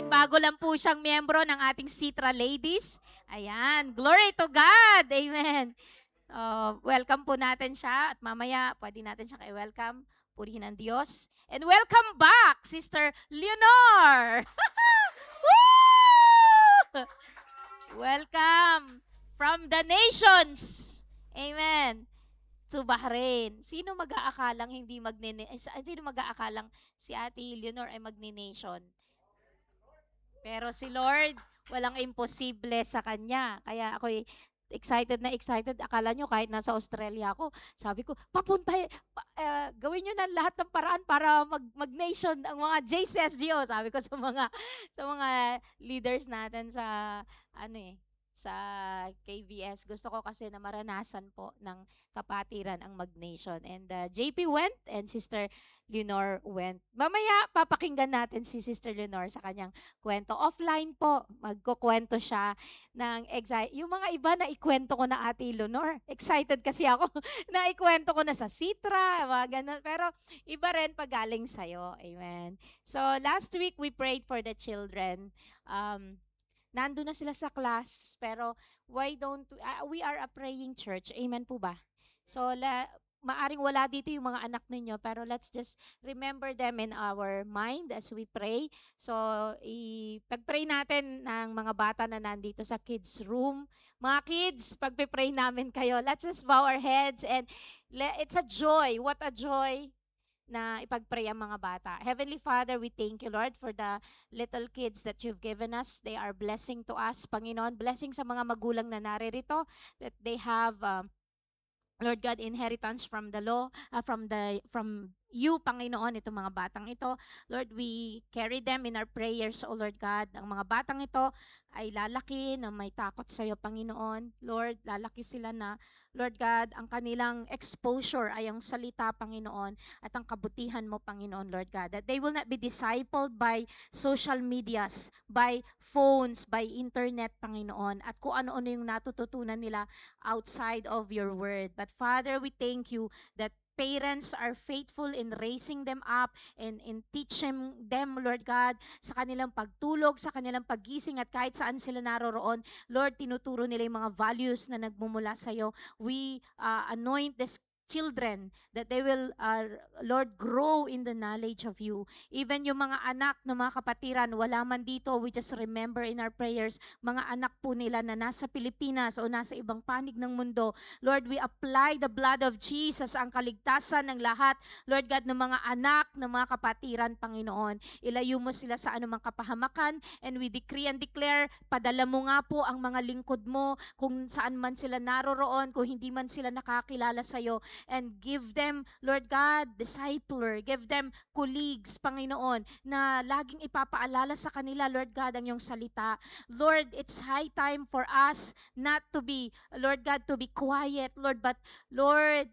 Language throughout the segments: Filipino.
bago lang po siyang miyembro ng ating Citra Ladies. Ayan, glory to God. Amen. Welcome po natin siya at mamaya pwede natin siya i-welcome. Purihin ang Diyos. And welcome back, Sister Leonor! Woo! Welcome from the nations. Amen. To Bahrain. Sino mag-aakalang si Ate Leonor ay magni-nation? Pero si Lord, walang imposible sa Kanya. Kaya ako'y excited na excited. Akala nyo kahit nasa Australia ako, sabi ko, gawin nyo na lahat ng paraan para mag-nation ang mga JCSGO. Sabi ko sa mga leaders natin sa KBS. Gusto ko kasi na maranasan po ng kapatiran ang mag-nation. And JP went and Sister Leonor went. Mamaya papakinggan natin si Sister Leonor sa kanyang kwento. Offline po, magkukwento siya ng yung mga iba na ikwento ko na Ate Leonor. Excited kasi ako na ikwento ko na sa Citra, mga ganun. Pero iba rin pag galing sa'yo. Amen. So last week we prayed for the children. Nandun na sila sa class, pero we are a praying church. Amen po ba? So, maaring wala dito yung mga anak ninyo, pero let's just remember them in our mind as we pray. So, pag-pray natin ng mga bata na nandito sa kids room. Mga kids, pag-pray namin kayo, let's just bow our heads and it's a joy. What a joy na ipag-pray ang mga bata. Heavenly Father, we thank you, Lord, for the little kids that you've given us. They are blessing to us, Panginoon. Blessing sa mga magulang na naririto, that they have Lord God, inheritance from the law, from you, Panginoon, itong mga batang ito. Lord, we carry them in our prayers, O Lord God. Ang mga batang ito ay lalaki na may takot sa iyo, Panginoon. Lord, lalaki sila na, Lord God, ang kanilang exposure ay ang salita, Panginoon, at ang kabutihan mo, Panginoon, Lord God. That they will not be discipled by social medias, by phones, by internet, Panginoon, at kung ano-ano yung natututunan nila outside of your word. But Father, we thank you that parents are faithful in raising them up and in teaching them, Lord God, sa kanilang pagtulog, sa kanilang paggising at kahit saan sila naroroon. Lord, tinuturo nila yung mga values na nagmumula sa iyo. We anoint this children that they will, Lord, grow in the knowledge of you. Even yung mga anak ng mga kapatiran, wala man dito, we just remember in our prayers, mga anak po nila na nasa Pilipinas o nasa ibang panig ng mundo. Lord, we apply the blood of Jesus, ang kaligtasan ng lahat, Lord God, ng mga anak ng mga kapatiran, Panginoon. Ilayo mo sila sa anumang kapahamakan, and we decree and declare, padala mo nga po ang mga lingkod mo kung saan man sila naroroon, kung hindi man sila nakakilala sa iyo, and give them, Lord God, discipler, give them colleagues, Panginoon, na laging ipapaalala sa kanila, Lord God, ang iyong salita. Lord, it's high time for us not to be, Lord God, to be quiet, Lord, but Lord,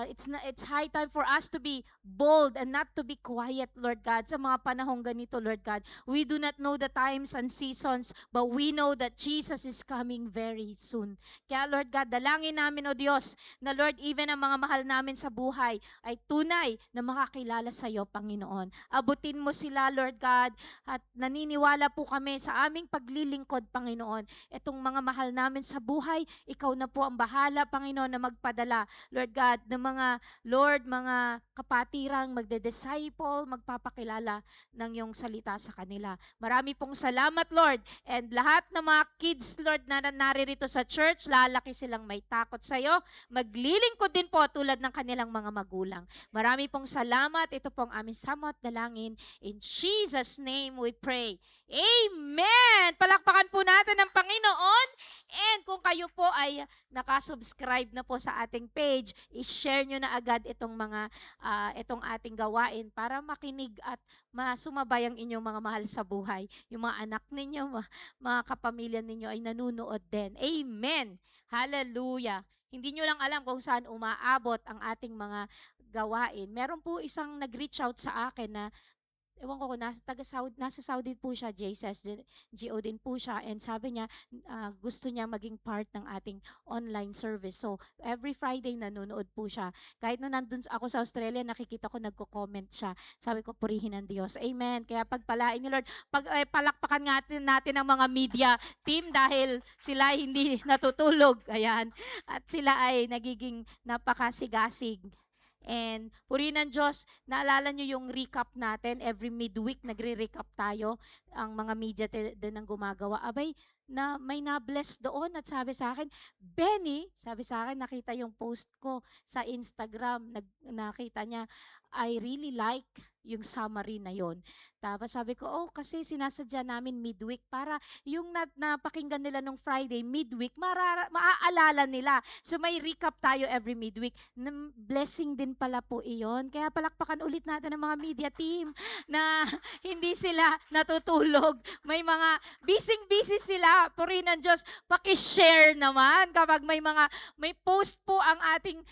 it's high time for us to be bold and not to be quiet, Lord God, sa mga panahong ganito, Lord God. We do not know the times and seasons, but we know that Jesus is coming very soon. Kaya, Lord God, dalangin namin, O Diyos, na Lord, even ang mga mahal namin sa buhay ay tunay na makakilala sa iyo, Panginoon. Abutin mo sila, Lord God, at naniniwala po kami sa aming paglilingkod, Panginoon. Itong mga mahal namin sa buhay, ikaw na po ang bahala, Panginoon, na magpadala, Lord God, ng mga kapatirang magde-disciple, magpapakilala ng iyong salita sa kanila. Marami pong salamat, Lord. And lahat ng mga kids, Lord, na naririto sa church, lalaki silang may takot sa iyo. Maglilingkod din po tulad ng kanilang mga magulang. Marami pong salamat. Ito pong aming samot dalangin. In Jesus' name we pray. Amen! Palakpakan po natin ang Panginoon. And kung kayo po ay nakasubscribe na po sa ating page, i-share nyo na agad itong ating gawain para makinig at masumabay ang inyong mga mahal sa buhay. Yung mga anak ninyo, mga kapamilya ninyo ay nanunood din. Amen! Hallelujah! Hindi nyo lang alam kung saan umaabot ang ating mga gawain. Meron po isang nag-reach out sa akin na ewan ko kung nasa Saudi po siya, JSS, GO din po siya, and sabi niya, gusto niya maging part ng ating online service. So, every Friday nanonood po siya. Kahit nung nandun ako sa Australia, nakikita ko nagko-comment siya. Sabi ko, purihin ng Diyos. Amen. Kaya pagpalain ni Lord, palakpakan natin ang mga media team dahil sila hindi natutulog. Ayan. At sila ay nagiging napakasigasig. And purihin ng Diyos, naalala nyo yung recap natin, every midweek nagre-recap tayo, ang mga media din ang gumagawa. Abay, na may na-bless doon at sabi sa akin, Benny, sabi sa akin, nakita yung post ko sa Instagram, nakita niya, I really like yung summary na yon. Tapos sabi ko, oh, kasi sinasadya namin midweek para yung napakinggan nila nung Friday, midweek, maaalala nila. So may recap tayo every midweek. Blessing din pala po iyon. Kaya palakpakan ulit natin ang mga media team na hindi sila natutulog. May mga busy sila. Purihin ng Diyos, paki-share naman kapag may post po ang ating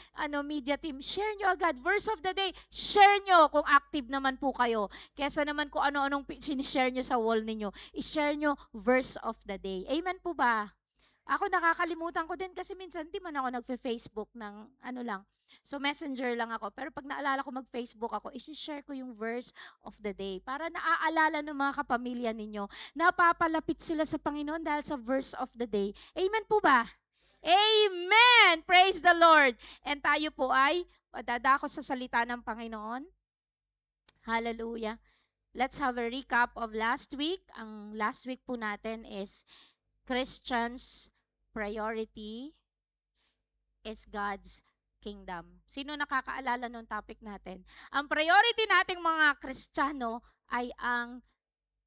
media team. Share nyo agad. Verse of the day, share nyo kung active naman po kayo. Kesa naman kung ano-anong sinishare nyo sa wall ninyo, i-share nyo verse of the day. Amen po ba? Ako nakakalimutan ko din kasi minsan di man ako nagfe-Facebook ng lang. So messenger lang ako. Pero pag naalala ko mag-Facebook ako, i-share ko yung verse of the day para naaalala ng mga kapamilya ninyo. Napapalapit sila sa Panginoon dahil sa verse of the day. Amen po ba? Amen! Praise the Lord! And tayo po ay dadako sa salita ng Panginoon. Hallelujah. Let's have a recap of last week. Ang last week po natin is Christians' priority is God's kingdom. Sino nakakaalala nung topic natin? Ang priority nating mga Kristiyano ay ang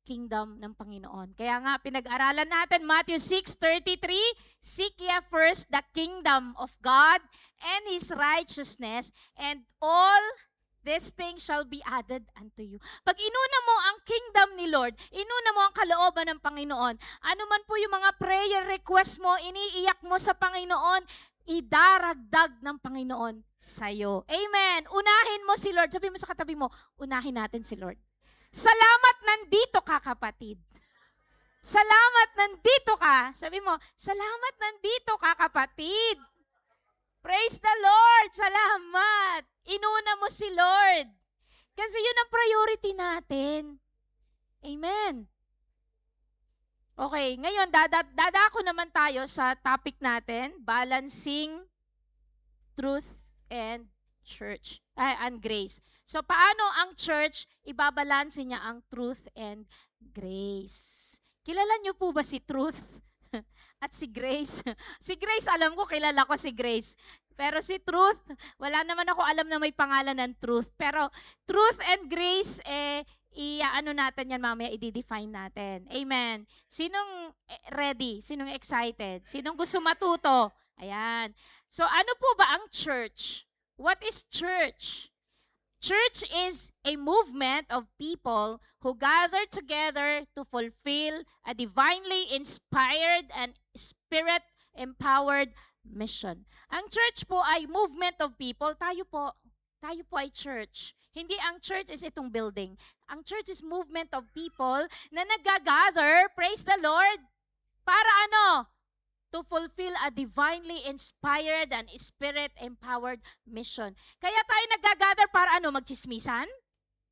kingdom ng Panginoon. Kaya nga, pinag-aralan natin Matthew 6:33, seek ye first the kingdom of God and His righteousness, and all these things shall be added unto you. Pag inuna mo ang kingdom ni Lord, inuna mo ang kalooban ng Panginoon, ano man po yung mga prayer request mo, iniiyak mo sa Panginoon, idaragdag ng Panginoon sa'yo. Amen. Unahin mo si Lord. Sabi mo sa katabi mo, unahin natin si Lord. Salamat nandito ka, kapatid. Salamat nandito ka. Sabi mo, salamat nandito ka, kapatid. Praise the Lord! Salamat! Inuna mo si Lord. Kasi yun ang priority natin. Amen. Okay, ngayon dadako naman tayo sa topic natin, balancing truth and church and grace. So paano ang church ibabalanse niya ang truth and grace? Kilala niyo po ba si truth at si grace? Si Grace, alam ko, kilala ko si Grace. Pero si truth, wala naman ako alam na may pangalan ng truth. Pero truth and grace, natin yan mamaya, i-define natin. Amen. Sinong ready? Sinong excited? Sinong gusto matuto? Ayan. So ano po ba ang church? What is church? Church is a movement of people who gather together to fulfill a divinely inspired and spirit-empowered mission. Ang church po ay movement of people. Tayo po ay church. Hindi ang church is itong building. Ang church is movement of people na nag-gather, praise the Lord, para ano? To fulfill a divinely inspired and spirit-empowered mission. Kaya tayo nag-gather para ano? Magchismisan?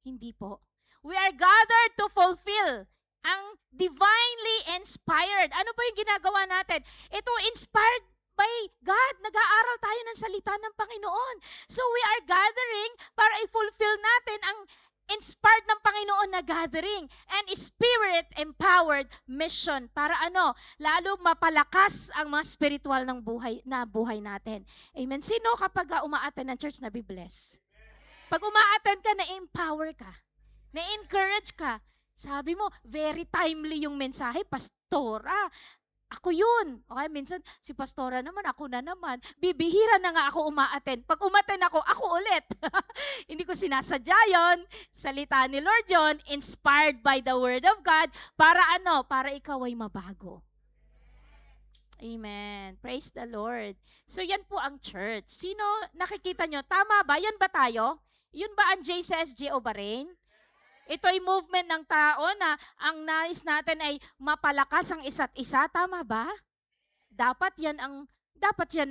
Hindi po. We are gathered to fulfill ang divinely inspired. Ano po yung ginagawa natin? Ito, inspired by God. Nag-aaral tayo ng salita ng Panginoon. So we are gathering para i-fulfill natin ang inspired ng Panginoon na gathering and spirit-empowered mission para ano, lalo mapalakas ang mga spiritual ng buhay natin. Amen. Sino kapag umaattend ng church na be-bless? Pag umaattend ka, na-empower ka, na-encourage ka. Sabi mo, very timely yung mensahe, pastora. Ako yun. Okay, minsan si pastora naman, ako na naman. Bibihira na nga ako umaattend. Pag umattend ako, ako ulit. Hindi ko sinasadya yun. Salita ni Lord yun, inspired by the Word of God, para ano? Para ikaw ay mabago. Amen. Praise the Lord. So yan po ang church. Sino nakikita nyo? Tama ba? Yan ba tayo? Yun ba ang JCSG o Bahrain? Ito'y movement ng tao na ang nais natin ay mapalakas ang isa't isa. Tama ba? Dapat yan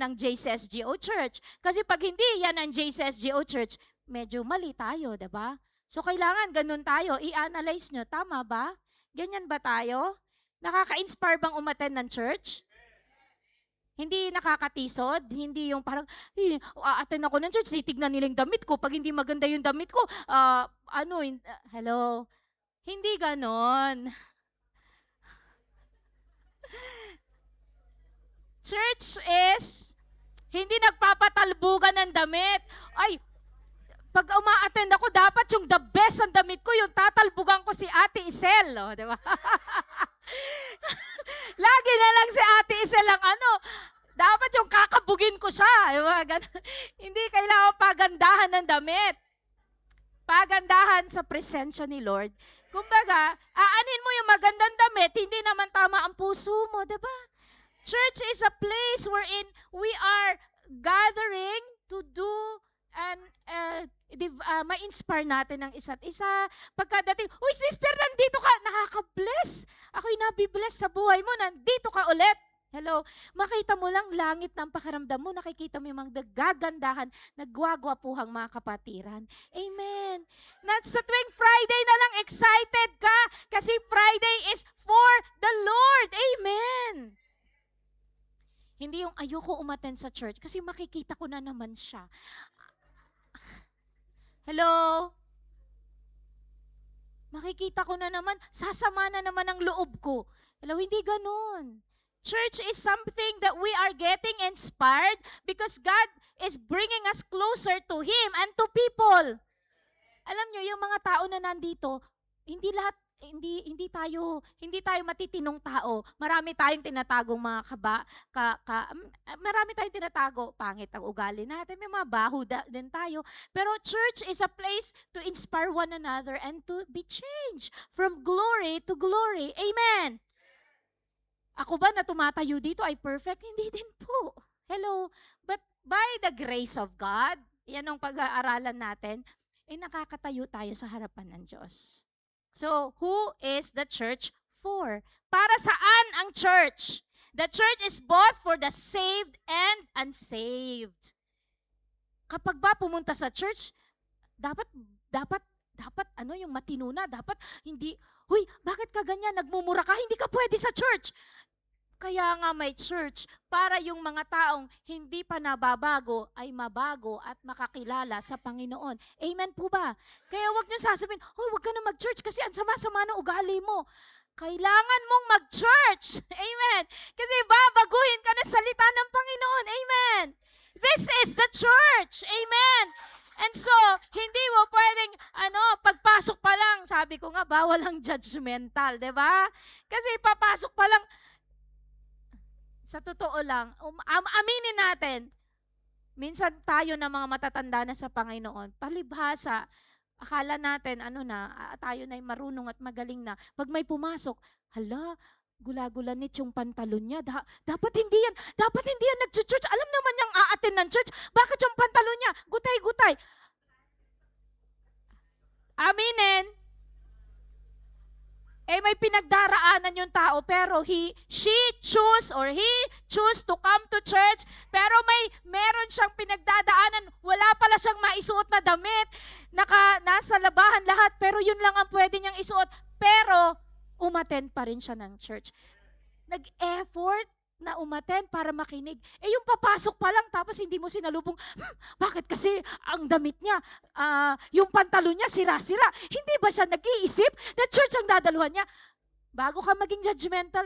ang JCSGO Church. Kasi pag hindi yan ang JCSGO Church, medyo mali tayo, 'di ba? So kailangan ganun tayo, i-analyze nyo, tama ba? Ganyan ba tayo? Nakaka-inspire bang umattend ng church? Hindi nakakatisod, hindi yung parang, attend ako ng church, titignan nila yung damit ko, pag hindi maganda yung damit ko, hello, hindi ganon. Church is, hindi nagpapatalbugan ng damit. Ay, pag uma-attend ako, dapat yung the best ang damit ko, yung tatalbugan ko si Ate Isel. Oh, di ba? Lagi na lang si Ate Isel ang dapat yung kakabugin ko siya. Hindi kailangan pagandahan ng damit. Pagandahan sa presensya ni Lord. Kumbaga, aanin mo yung magandang damit, hindi naman tama ang puso mo, di ba? Church is a place wherein we are gathering to do and ma-inspire natin ang isa't isa. Pagkadating, uy sister, nandito ka, nakaka-bless. Ako'y nabibless sa buhay mo, nandito ka ulit. Hello, makita mo lang langit ng pakiramdam mo, nakikita mo yung mga gagandahan, nagwagwapuhang mga kapatiran. Amen. Sa tuwing Friday na lang, excited ka kasi Friday is for the Lord. Amen. Hindi yung ayoko umattend sa church kasi makikita ko na naman siya. Hello? Makikita ko na naman, sasama na naman ang loob ko. Hello, hindi ganun. Church is something that we are getting inspired because God is bringing us closer to Him and to people. Alam nyo, yung mga tao na nandito, hindi tayo matitinong tao. Marami tayong tinatagong mga marami tayong tinatago. Pangit ang ugali natin, may mga baho din tayo. Pero church is a place to inspire one another and to be changed from glory to glory. Amen. Ako ba na tumatayo dito ay perfect? Hindi din po. Hello. But by the grace of God, yan ang pag-aaralan natin, nakakatayo tayo sa harapan ng Diyos. So, who is the church for? Para saan ang church? The church is both for the saved and unsaved. Kapag ba pumunta sa church, dapat yung matino na, dapat hindi, bakit ka ganyan, nagmumura ka, hindi ka pwede sa church. Kaya nga may church para yung mga taong hindi pa nababago ay mabago at makakilala sa Panginoon. Amen po ba? Kaya wag niyo sasabihin, wag ka na mag-church kasi ang sama-sama na ugali mo. Kailangan mong mag-church. Amen. Kasi babaguhin ka na salita ng Panginoon. Amen. This is the church. Amen. And so, hindi mo pwedeng, pagpasok pa lang, sabi ko nga, bawal ang judgmental, di ba? Kasi papasok pa lang, sa totoo lang, aminin natin, minsan tayo na mga matatanda na sa Panginoon, palibhasa, akala natin, tayo na'y marunong at magaling na. Pag may pumasok, gula-gulanit yung pantalon niya. Dapat hindi yan nag-church. Alam naman niyang aattend ng church. Bakit yung pantalon niya? Gutay-gutay. Aminin. May pinagdaraanan yung tao, pero she choose to come to church, pero meron siyang pinagdadaanan, wala pala siyang maisuot na damit, nasa labahan lahat, pero yun lang ang pwede niyang isuot, pero umattend pa rin siya ng church. Nag-effort na umattend para makinig. Yung papasok pa lang, tapos hindi mo sinalubong, bakit kasi ang damit niya, yung pantalon niya, sira-sira. Hindi ba siya nag-iisip na church ang dadaluhan niya? Bago ka maging judgmental,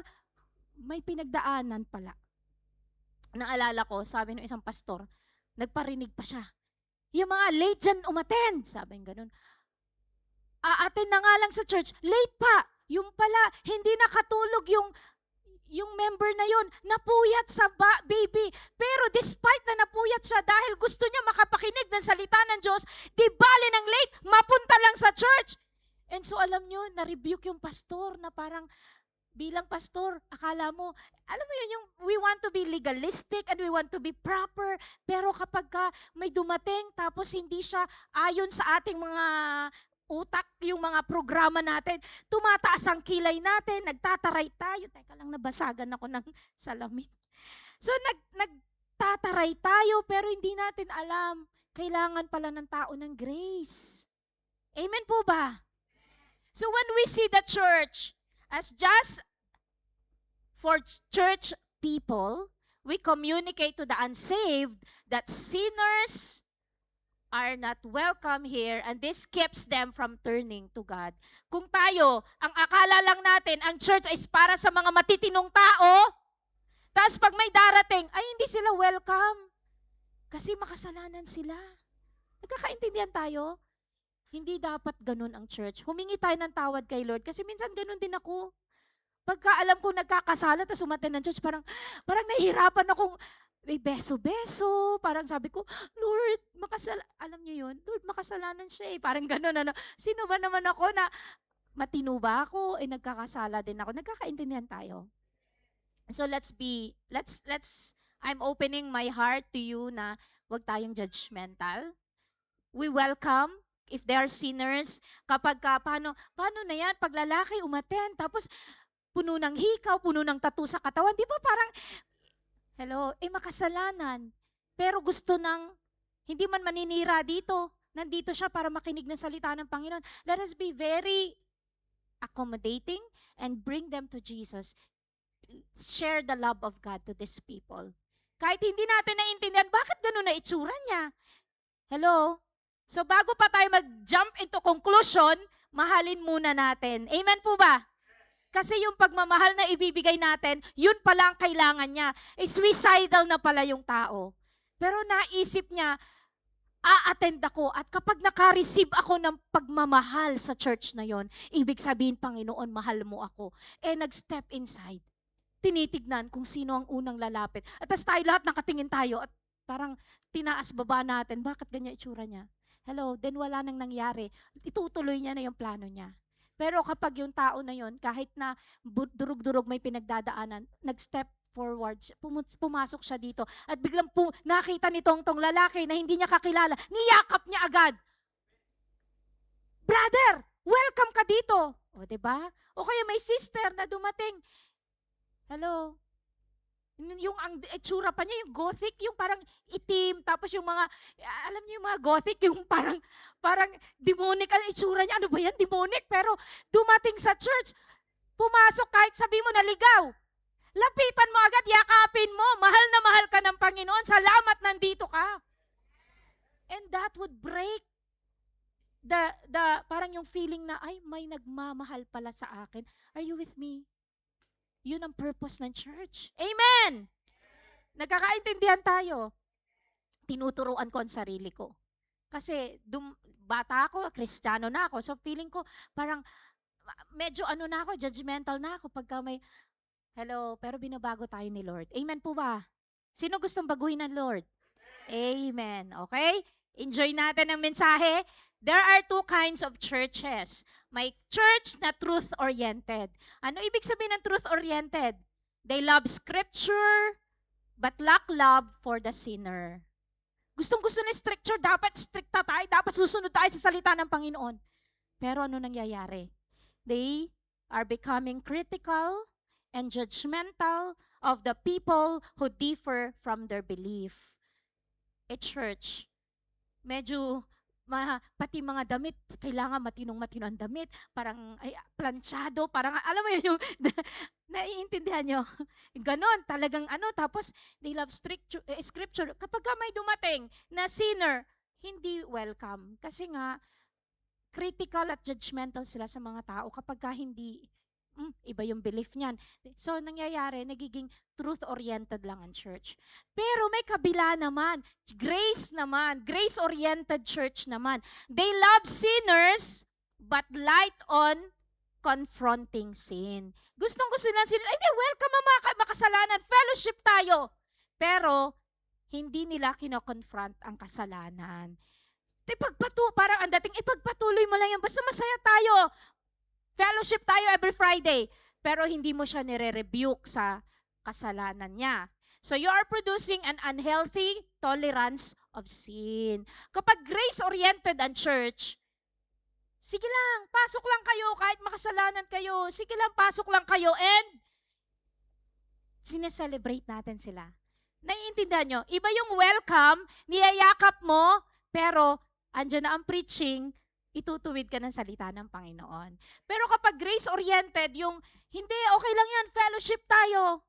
may pinagdaanan pala. Naalala ko, sabi ng isang pastor, nagparinig pa siya. Yung mga late dyan umattend, sabi ng ganun. Attend na nga lang sa church, late pa. Yung pala, hindi nakatulog yung member na yun, napuyat sa baby. Pero despite na napuyat siya dahil gusto niya makapakinig ng salita ng Diyos, di bali ng late, mapunta lang sa church. And so alam nyo, na-rebuke yung pastor na parang, bilang pastor, akala mo, alam mo yun, yung we want to be legalistic and we want to be proper, pero kapag may dumating tapos hindi siya ayon sa ating mga utak, yung mga programa natin. Tumataas ang kilay natin, nagtataray tayo. Teka lang, nabasagan ako ng salamin. So, nagtataray tayo, pero hindi natin alam. Kailangan pala ng tao ng grace. Amen po ba? So, when we see the church as just for church people, we communicate to the unsaved that sinners are not welcome here and this keeps them from turning to God. Kung tayo, ang akala lang natin, ang church is para sa mga matitinong tao, tapos pag may darating, ay hindi sila welcome. Kasi makasalanan sila. Nagkakaintindihan tayo? Hindi dapat ganun ang church. Humingi tayo ng tawad kay Lord kasi minsan ganun din ako. Pagka alam ko nagkakasala, tapos umattend ng church, parang nahihirapan akong may beso-beso. Parang sabi ko, Lord, alam niyo yun? Lord, makasalanan siya eh. Parang ganun, ano. Sino ba naman ako na matino ba ako? Eh, nagkakasala din ako. Nagkakaintindihan tayo. So I'm opening my heart to you na wag tayong judgmental. We welcome if they are sinners. Kapag paano na yan? Pag lalaki umattend, tapos puno ng hikaw, puno ng tattoo sa katawan. Di ba parang, hello, makasalanan. Pero gusto hindi man maninira dito. Nandito siya para makinig ng salita ng Panginoon. Let us be very accommodating and bring them to Jesus. Share the love of God to these people. Kahit hindi natin naiintindihan, bakit ganun na itsura niya? Hello? So bago pa tayo mag-jump into conclusion, mahalin muna natin. Amen po ba? Kasi yung pagmamahal na ibibigay natin, yun pala ang kailangan niya. Suicidal na pala yung tao. Pero naisip niya, a-attend ako at kapag naka-receive ako ng pagmamahal sa church na yon, ibig sabihin, Panginoon, mahal mo ako. Nag-step inside. Tinitignan kung sino ang unang lalapit. At tas tayo lahat nakatingin tayo at parang tinaas baba natin. Bakit ganyan itsura niya? Hello, then wala nang nangyari. Itutuloy niya na yung plano niya. Pero kapag yung tao na yon, kahit na durug-durug may pinagdadaanan, nag-step forward, pumasok siya dito at biglang nakita nitong lalaki na hindi niya kakilala, niyakap niya agad. Brother, welcome ka dito. O, diba? O kaya may sister na dumating. Hello? Yung ang itsura pa niya, yung gothic, yung parang itim, tapos yung mga, alam niyo yung mga gothic, yung parang demonic ang itsura niya. Ano ba yan? Demonic. Pero dumating sa church, pumasok kahit sabi mo naligaw. Lapitan mo agad, yakapin mo. Mahal na mahal ka ng Panginoon. Salamat nandito ka. And that would break parang yung feeling na, ay, may nagmamahal pala sa akin. Are you with me? Yun ang purpose ng church. Amen! Nagkakaintindihan tayo. Tinuturuan ko ang sarili ko. Kasi bata ako, Kristiyano na ako. So feeling ko parang medyo na ako, judgmental na ako pagka may, hello, pero binabago tayo ni Lord. Amen po ba? Sino gustong baguhin ng Lord? Amen. Okay? Enjoy natin ang mensahe. There are two kinds of churches. May church na truth-oriented. Ano ibig sabihin ng truth-oriented? They love scripture, but lack love for the sinner. Gustong-gusto ng scripture, dapat stricta tayo, dapat susunod tayo sa salita ng Panginoon. Pero ano nangyayari? They are becoming critical and judgmental of the people who differ from their belief. A church, medyo pati mga damit, kailangan matinong-matino ang damit, parang planchado, parang alam mo yun, yung naiintindihan nyo. Ganon, talagang tapos they love scripture. Kapag may dumating na sinner, hindi welcome. Kasi nga, critical at judgmental sila sa mga tao kapag hindi iba yung belief niyan. So, nangyayari, nagiging truth-oriented lang ang church. Pero may kabila naman, grace-oriented church naman. They love sinners, but light on confronting sin. Gustong-gusto na sila, hindi, welcome mga makasalanan, fellowship tayo. Pero, hindi nila kino-confront ang kasalanan. Parang ang dating, ipagpatuloy mo lang yan, basta masaya tayo. Fellowship tayo every Friday, pero hindi mo siya nire-rebuke sa kasalanan niya. So you are producing an unhealthy tolerance of sin. Kapag grace-oriented ang church, Sige lang, pasok lang kayo kahit makasalanan kayo. Sige lang, pasok lang kayo. And sineselebrate natin sila. Naiintindihan nyo? Iba yung welcome, niyayakap mo, pero andyan na ang preaching, itutuwid ka ng salita ng Panginoon. Pero kapag grace-oriented, yung hindi, okay lang yan, fellowship tayo.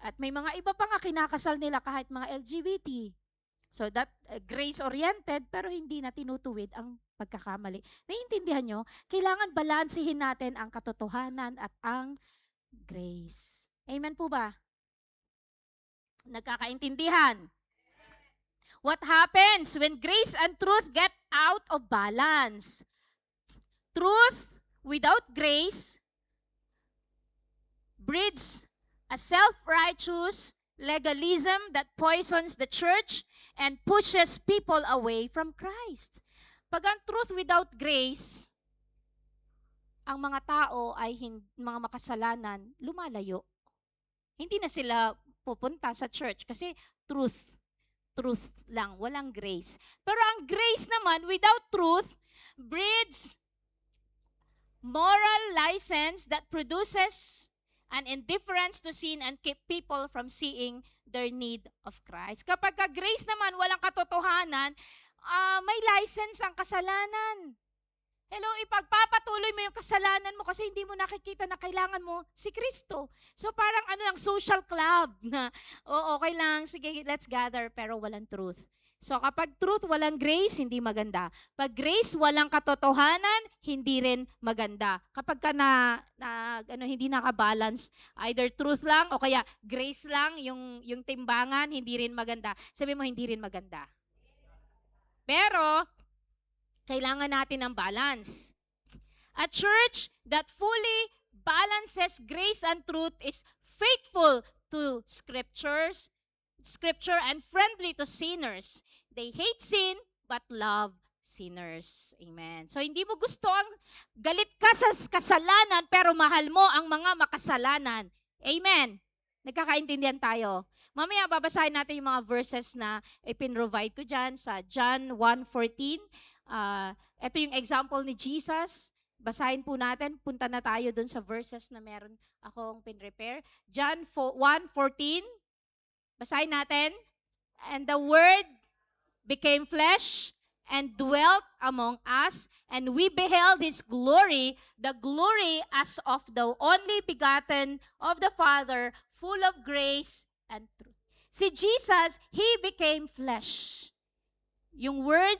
At may mga iba pa nga kinakasal nila kahit mga LGBT. So that grace-oriented pero hindi na tinutuwid ang pagkakamali. Naiintindihan nyo? Kailangan balansihin natin ang katotohanan at ang grace. Amen po ba? Nagkakaintindihan? What happens when grace and truth get out of balance? Truth without grace breeds a self-righteous legalism that poisons the church and pushes people away from Christ. Pag ang truth without grace, ang mga tao ay mga makasalanan, lumalayo. Hindi na sila pupunta sa church kasi truth lang, walang grace. Pero ang grace naman without truth breeds moral license that produces an indifference to sin and keep people from seeing their need of Christ. Kapag grace naman, walang katotohanan, may license ang kasalanan. Hello, ipagpapatuloy mo yung kasalanan mo kasi hindi mo nakikita na kailangan mo si Kristo. So parang lang, social club na, okay lang, sige, let's gather, pero walang truth. So kapag truth, walang grace, hindi maganda. Pag grace, walang katotohanan, hindi rin maganda. Kapag ka hindi nakabalance, either truth lang o kaya grace lang, yung timbangan, hindi rin maganda. Sabi mo, hindi rin maganda. Pero, kailangan natin ng balance. A church that fully balances grace and truth is faithful to Scripture and friendly to sinners. They hate sin but love sinners. Amen. So hindi mo gusto ang galit ka sa kasalanan pero mahal mo ang mga makasalanan. Amen. Nagkakaintindihan tayo. Mamaya babasahin natin yung mga verses na ipinrovide ko dyan sa John 1:14. Ito yung example ni Jesus. Basahin po natin. Punta na tayo dun sa verses na meron akong pinrepare. John 1:14. Basahin natin. And the Word became flesh and dwelt among us, and we beheld His glory, the glory as of the only begotten of the Father, full of grace and truth. Si Jesus, He became flesh. Yung Word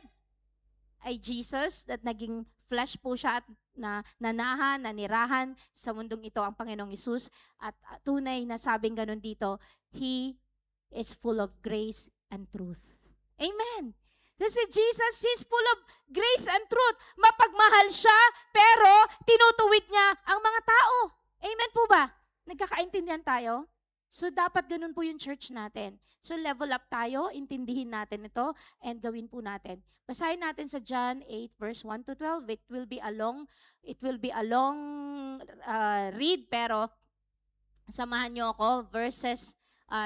ay Jesus, that naging flesh po siya at nanahan, nanirahan sa mundong ito ang Panginoong Hesus. At tunay na sabing ganun dito, He is full of grace and truth. Amen. Kasi Jesus, He's full of grace and truth. Mapagmahal siya, pero tinutuwid niya ang mga tao. Amen po ba? Nagkakaintindihan tayo? So, dapat ganun po yung church natin. So, level up tayo, intindihin natin ito, and gawin po natin. Basahin natin sa John 8, verse 1 to 12. It will be a long read, pero samahan nyo ako.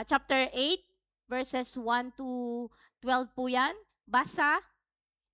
Chapter 8, verses 1 to 12 po yan. Basa.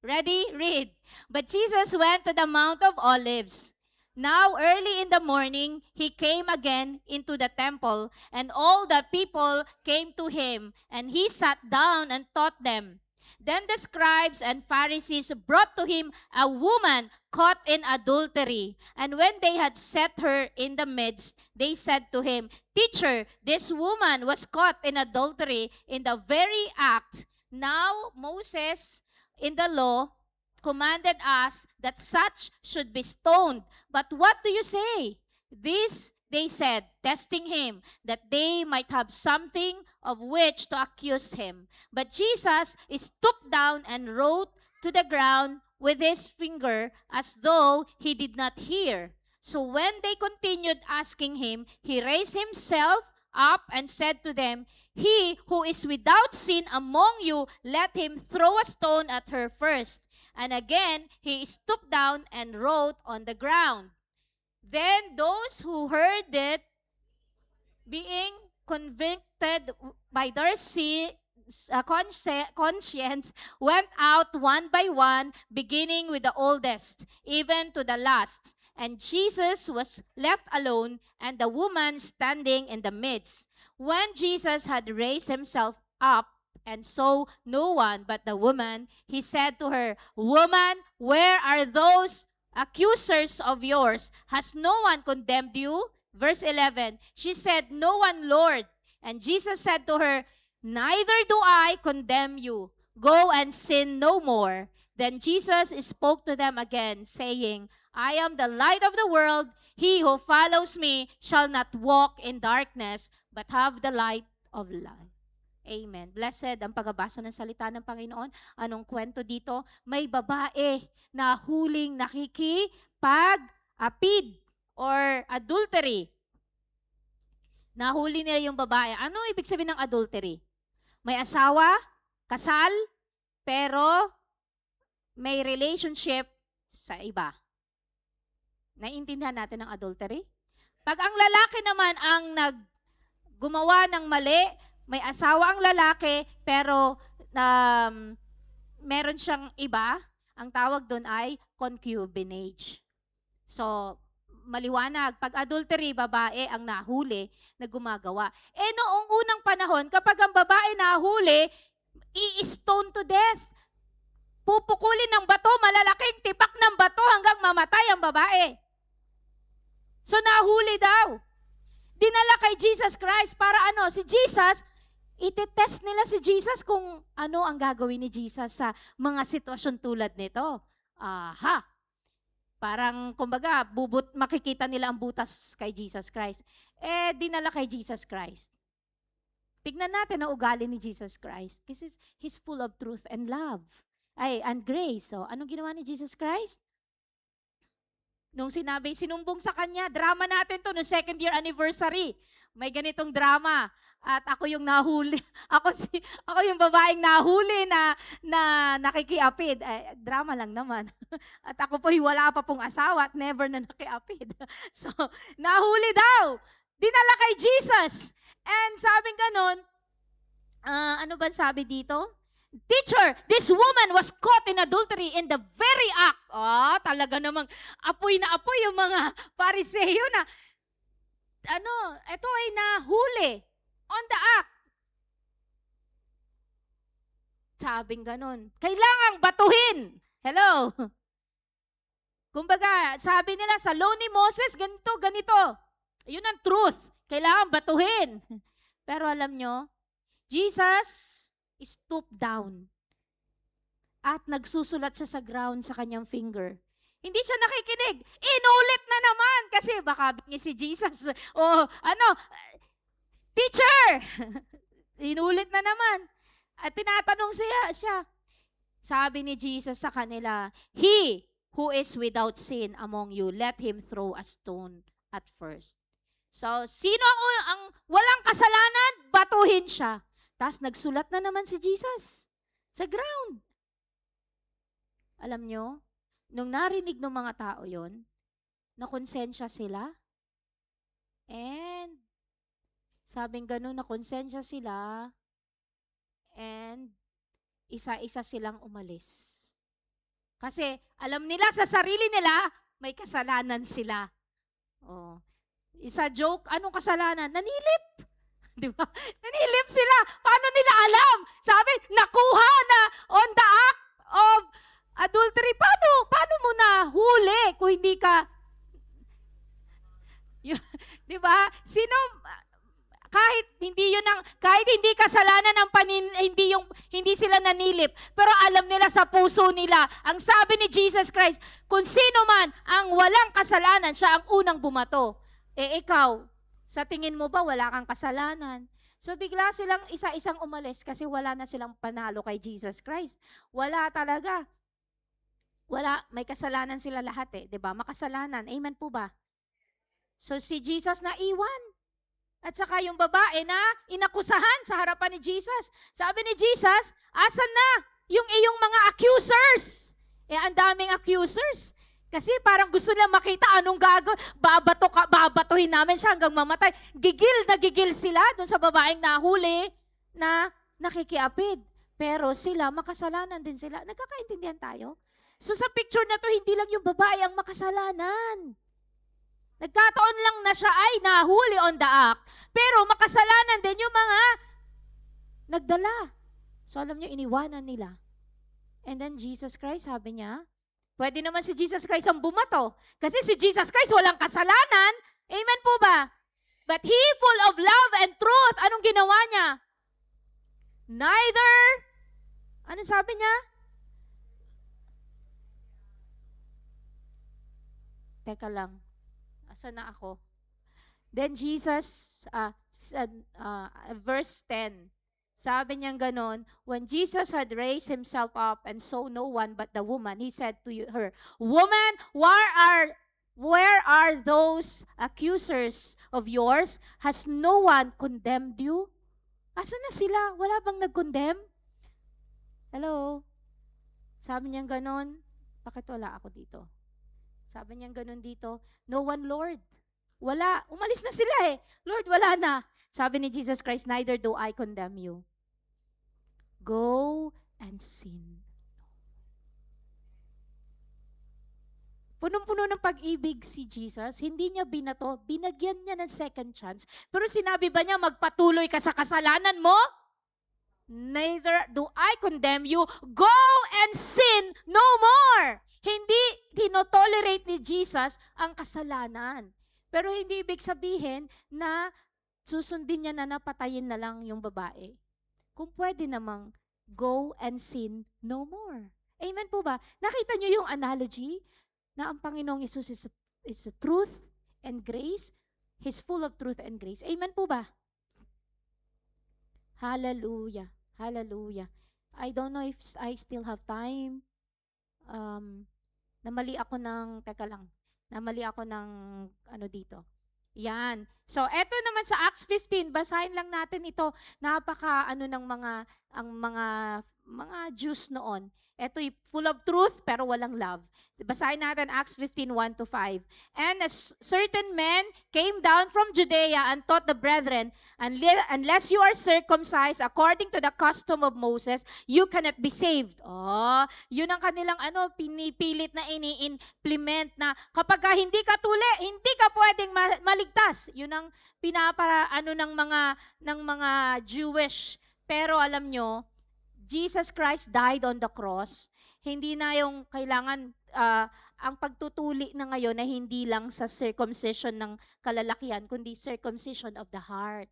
Ready? Read. But Jesus went to the Mount of Olives. Now, early in the morning, He came again into the temple, and all the people came to Him, and He sat down and taught them. Then the scribes and Pharisees brought to Him a woman caught in adultery. And when they had set her in the midst, they said to Him, Teacher, this woman was caught in adultery in the very act. Now, Moses in the law commanded us that such should be stoned. But what do you say? This they said, testing Him, that they might have something of which to accuse Him. But Jesus stooped down and wrote to the ground with His finger as though He did not hear. So when they continued asking Him, He raised Himself up and said to them, He who is without sin among you, let him throw a stone at her first. And again, He stooped down and wrote on the ground. Then those who heard it, being convicted by their sin, conscience went out one by one, beginning with the oldest, even to the last. And Jesus was left alone, and the woman standing in the midst. When Jesus had raised himself up and saw no one but the woman, he said to her, "Woman, where are those accusers of yours? Has no one condemned you?" Verse 11, she said, "No one, Lord." And Jesus said to her, "Neither do I condemn you. Go and sin no more." Then Jesus spoke to them again, saying, "I am the light of the world. He who follows me shall not walk in darkness, but have the light of life." Amen. Blessed ang pagbabasa ng salita ng Panginoon. Anong kwento dito? May babae na huling nakikipag-apid or adultery. Nahuli nila yung babae. Ano ibig sabihin ng adultery? May asawa, kasal, pero may relationship sa iba. Naiintindihan natin ang adultery? Pag ang lalaki naman ang gumawa ng mali, may asawa ang lalaki, pero meron siyang iba, ang tawag doon ay concubinage. So, maliwanag, pag adultery, babae ang nahuli na gumagawa. Noong unang panahon, kapag ang babae nahuli, i-stone to death. Pupukulin ng bato, malalaking tipak ng bato hanggang mamatay ang babae. So, nahuli daw. Dinala kay Jesus Christ para ano? Si Jesus, itetest nila si Jesus kung ano ang gagawin ni Jesus sa mga sitwasyon tulad nito. Aha! Parang, kumbaga, makikita nila ang butas kay Jesus Christ. Dinala kay Jesus Christ. Tignan natin ang ugali ni Jesus Christ. Kasi He's full of truth and love. And grace. So, anong ginawa ni Jesus Christ? Nung sinumbong sa kanya, drama natin to, no second year anniversary. May ganitong drama. At ako yung nahuli. Ako yung babaeng nahuli na nakikiapid. Drama lang naman. At ako po wala pa pong asawa at never na nakiapid. So, nahuli daw. Dinala kay Jesus. And sabing ganon, ano ba sabi dito? "Teacher, this woman was caught in adultery in the very act." Talaga namang apoy na apoy yung mga Pariseo na, ito ay nahuli on the act. Sabing ganon, kailangang batuhin. Hello? Kumbaga, sabi nila sa law ni Moses, ganito. Yun ang truth. Kailangan batuhin. Pero alam nyo, Jesus stooped down at nagsusulat siya sa ground sa kanyang finger. Hindi siya nakikinig. Inulit na naman kasi baka bingi si Jesus. "Teacher!" Inulit na naman. At tinatanong siya. Sabi ni Jesus sa kanila, "He who is without sin among you, let him throw a stone at first." So, sino ang walang kasalanan? Batuhin siya. Tapos nagsulat na naman si Jesus sa ground. Alam nyo, nung narinig ng mga tao yon, nakonsensya sila. And sabing ganun, nakonsensya sila. And isa-isa silang umalis. Kasi alam nila sa sarili nila, may kasalanan sila. Isa joke, anong kasalanan? Nanilip. Di ba? Nanilip sila. Paano nila alam? Sabi, nakuha na on the act of adultery. Paano mo na huli kung hindi ka... Di ba? Kahit hindi kasalanan ng hindi sila nanilip, pero alam nila sa puso nila, ang sabi ni Jesus Christ, kung sino man ang walang kasalanan, siya ang unang bumato. Ikaw, sa tingin mo ba wala kang kasalanan? So bigla silang isa-isang umalis kasi wala na silang panalo kay Jesus Christ. Wala talaga. May kasalanan sila lahat 'di ba? Makasalanan. Amen po ba? So si Jesus na iwan. At saka yung babae na inakusahan sa harapan ni Jesus. Sabi ni Jesus, asan na yung iyong mga accusers? Ang daming accusers. Kasi parang gusto nila makita anong gagawin. Babatuhin namin siya hanggang mamatay. Gigil na gigil sila dun sa babaeng nahuli na nakikiapid. Pero sila, makasalanan din sila. Nagkakaintindihan tayo? So sa picture na to, hindi lang yung babae ang makasalanan. Nagkataon lang na siya ay nahuli on the act. Pero makasalanan din yung mga nagdala. So alam nyo, iniwanan nila. And then Jesus Christ, sabi niya, pwede naman si Jesus Christ ang bumato. Kasi si Jesus Christ walang kasalanan. Amen po ba? But He full of love and truth. Anong ginawa niya? Neither, anong sabi niya? Teka lang. Asan na ako? Then Jesus, verse 10, sabi niya ganon, when Jesus had raised himself up and saw no one but the woman, he said to her, Woman, where are those accusers of yours? Has no one condemned you? Asan na sila? Wala bang nag-condemn? Hello? Sabi niya ganon, bakit wala ako dito? Sabi niya ganon dito, no one, Lord. Wala. Umalis na sila eh. Lord, wala na. Sabi ni Jesus Christ, neither do I condemn you. Go and sin. Punong-puno ng pag-ibig si Jesus, hindi niya binato, binagyan niya ng second chance. Pero sinabi ba niya, magpatuloy ka sa kasalanan mo? Neither do I condemn you. Go and sin no more. Hindi tinotolerate ni Jesus ang kasalanan. Pero hindi ibig sabihin na susundin niya na napatayin na lang yung babae. Kung pwede namang go and sin no more. Amen po ba? Nakita niyo yung analogy na ang Panginoong Isus is truth and grace? He's full of truth and grace. Amen po ba? Hallelujah. Hallelujah. I don't know if I still have time. Namali ako ng ano dito. Yan. So, eto naman sa Acts 15, basahin lang natin ito. Napaka ng mga Jews noon. Ito'y full of truth pero walang love. Basahin natin Acts 15:1-5. And a certain man came down from Judea and taught the brethren, unless you are circumcised according to the custom of Moses, you cannot be saved. Yun ang kanilang pinipilit na ini-implement na kapag hindi ka tuli, hindi ka pwedeng maligtas. Yun ang ng mga Jewish. Pero alam nyo, Jesus Christ died on the cross. Hindi na yung kailangan, ang pagtutuli na ngayon na hindi lang sa circumcision ng kalalakihan, kundi circumcision of the heart.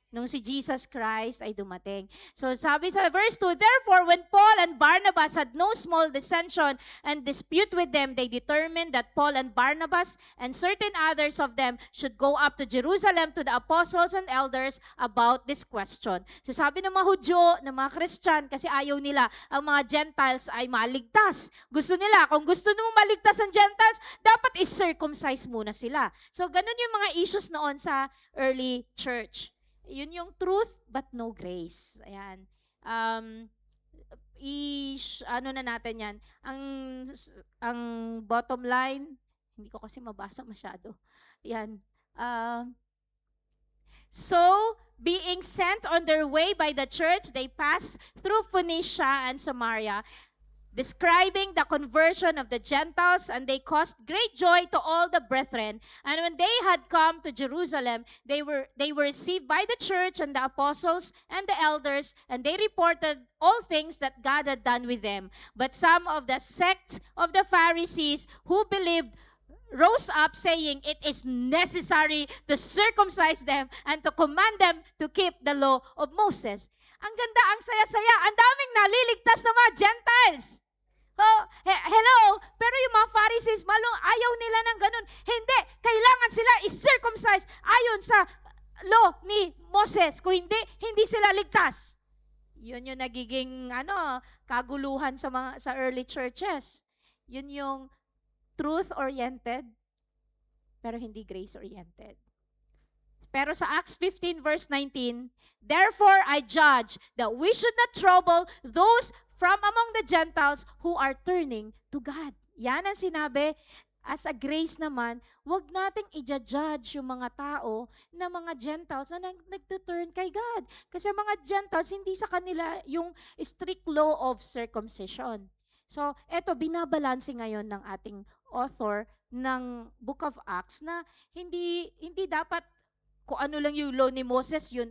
Nung si Jesus Christ ay dumating. So sabi sa verse 2, Therefore, when Paul and Barnabas had no small dissension and dispute with them, they determined that Paul and Barnabas and certain others of them should go up to Jerusalem to the apostles and elders about this question. So sabi ng mga Hudyo, ng mga Christian, kasi ayaw nila ang mga Gentiles ay maligtas. Gusto nila, kung gusto nyo maligtas ang Gentiles, dapat is-circumcise muna sila. So ganun yung mga issues noon sa early church. Yun yung truth but no grace. Ayan. Na natin yan. Ang bottom line, hindi ko kasi mabasa masyado. Ayan. So, being sent on their way by the church, they passed through Phoenicia and Samaria, describing the conversion of the Gentiles, and they caused great joy to all the brethren. And when they had come to Jerusalem, they were received by the church and the apostles and the elders, and they reported all things that God had done with them. But some of the sect of the Pharisees who believed rose up, saying, It is necessary to circumcise them and to command them to keep the law of Moses. Ang ganda, ang saya-saya, ang daming naliligtas na mga Gentiles. Hello? Pero yung mga Pharisees, ayaw nila ng ganun. Hindi, kailangan sila is-circumcise ayon sa law ni Moses. Kung hindi sila ligtas. Yun yung nagiging kaguluhan sa early churches. Yun yung truth-oriented, pero hindi grace-oriented. Pero sa Acts 15 verse 19, Therefore I judge that we should not trouble those from among the Gentiles who are turning to God. Yan ang sinabi. as a grace naman, wag nating i-judge yung mga tao na mga Gentiles na nag-turn kay God. Kasi mga Gentiles, hindi sa kanila yung strict law of circumcision. So, eto, binabalanse ngayon ng ating author ng Book of Acts na hindi dapat kung ano lang yung law ni Moses, yun,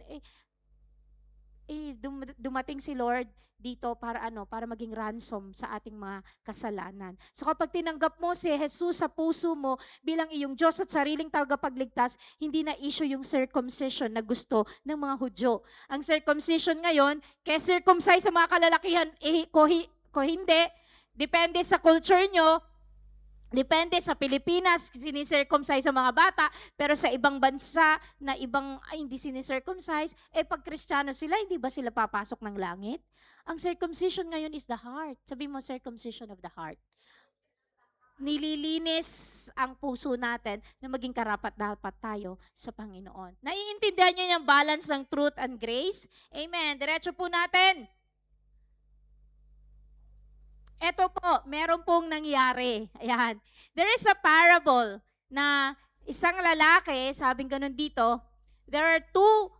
dumating si Lord dito para para maging ransom sa ating mga kasalanan. So kapag tinanggap mo si Jesus sa puso mo bilang iyong Diyos at sariling tagapagligtas, hindi na issue yung circumcision na gusto ng mga Hudyo. Ang circumcision ngayon, kaya circumcise sa mga kalalakihan, ko hindi, depende sa culture nyo. Depende sa Pilipinas, sinicircumcise sa mga bata, pero sa ibang bansa na hindi sinicircumcise, pag Kristiyano sila, hindi ba sila papasok ng langit? Ang circumcision ngayon is the heart. Sabi mo, circumcision of the heart. Nililinis ang puso natin na maging karapat-dapat tayo sa Panginoon. Naiintindihan niyo yung balance ng truth and grace? Amen. Diretso po natin. Ito po, meron pong nangyari. Ayan. There is a parable na isang lalaki, sabing ganun dito, there are two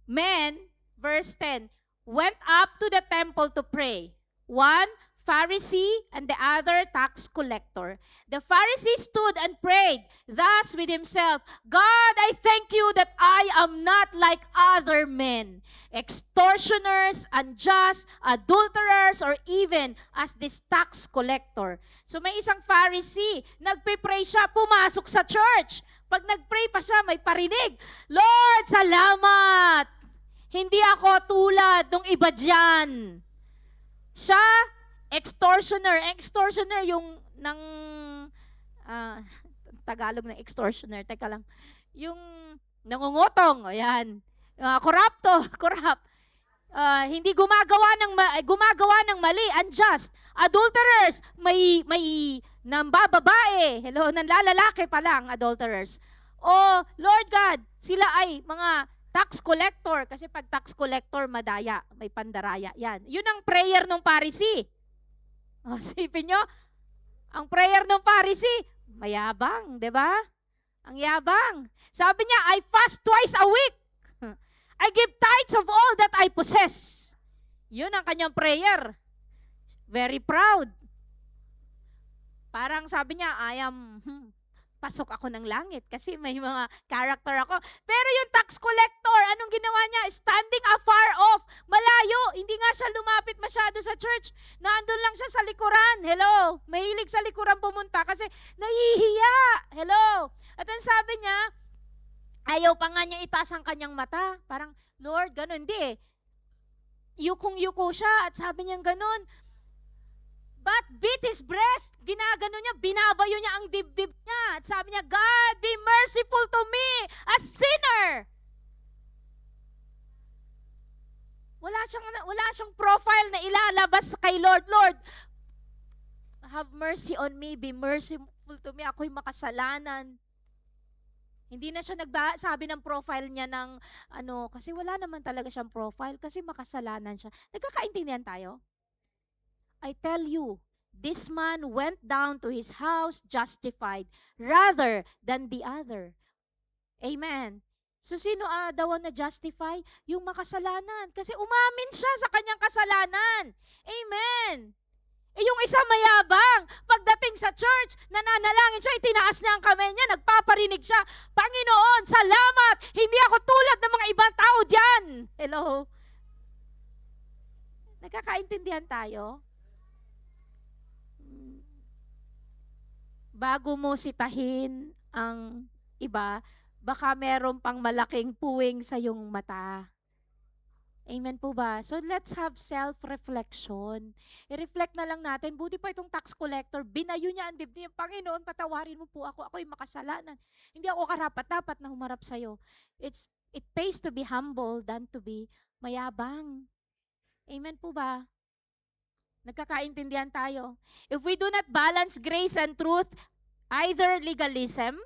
men, verse 10, went up to the temple to pray. One, Pharisee, and the other, tax collector. The Pharisee stood and prayed thus with himself, God, I thank you that I am not like other men, extortioners, unjust, adulterers, or even as this tax collector. So may isang Pharisee, nagpe-pray siya, pumasok sa church. Pag nag-pray pa siya, may parinig, Lord, salamat! Hindi ako tulad ng iba dyan. Siya, extortioner. Extortioner yung ng Tagalog ng extortioner. Teka lang. Yung nangungutong. Ayan. Corrupt. Hindi gumagawa ng mali, unjust. Adulterers, may nambababae. Hello, nanlalalaki pa lang, adulterers. Oh, Lord God, sila ay mga tax collector. Kasi pag tax collector, madaya, may pandaraya. Yan. Yun ang prayer ng Pharisee. Sipin nyo, ang prayer ng Pharisee, mayabang, di ba? Ang yabang. Sabi niya, I fast twice a week. I give tithes of all that I possess. Yun ang kanyang prayer. Very proud. Parang sabi niya, pasok ako ng langit kasi may mga character ako. Pero yung tax collector, anong ginawa niya? Standing afar off, malayo. Hindi nga siya lumapit masyado sa church. Nandun lang siya sa likuran. Hello? Mahilig sa likuran pumunta kasi nahihiya. Hello? At ang sabi niya, ayaw pa nga niya itaas ang kanyang mata. Parang, Lord, ganun. Hindi. Yukong-yuko siya at sabi niya ganun. But beat his breast. Ginagano niya, binabayo niya ang dibdib niya. At sabi niya, God, be merciful to me, a sinner. Wala siyang profile na ilalabas kay Lord. Lord, have mercy on me, be merciful to me. Ako'y makasalanan. Hindi na siya nagsabi ng profile niya ng kasi wala naman talaga siyang profile kasi makasalanan siya. Nagkakaintindihan tayo? I tell you, this man went down to his house justified rather than the other. Amen. So sino daw na justify? Yung makasalanan. Kasi umamin siya sa kanyang kasalanan. Amen. Yung isa mayabang, pagdating sa church, nananalangin siya, itinaas niya ang kamay niya, nagpaparinig siya, Panginoon, salamat! Hindi ako tulad ng mga ibang tao dyan. Hello? Nagkakaintindihan tayo? Bago mo sitahin ang iba, baka meron pang malaking puwing sa iyong mata. Amen po ba? So let's have self-reflection. I-reflect na lang natin, buti pa itong tax collector, binayo niya ang dibdib, Panginoon, patawarin mo po ako, ako'y makasalanan. Hindi ako karapat-dapat na humarap sa'yo. It pays to be humble than to be mayabang. Amen po ba? Nagkakaintindihan tayo. If we do not balance grace and truth, either legalism,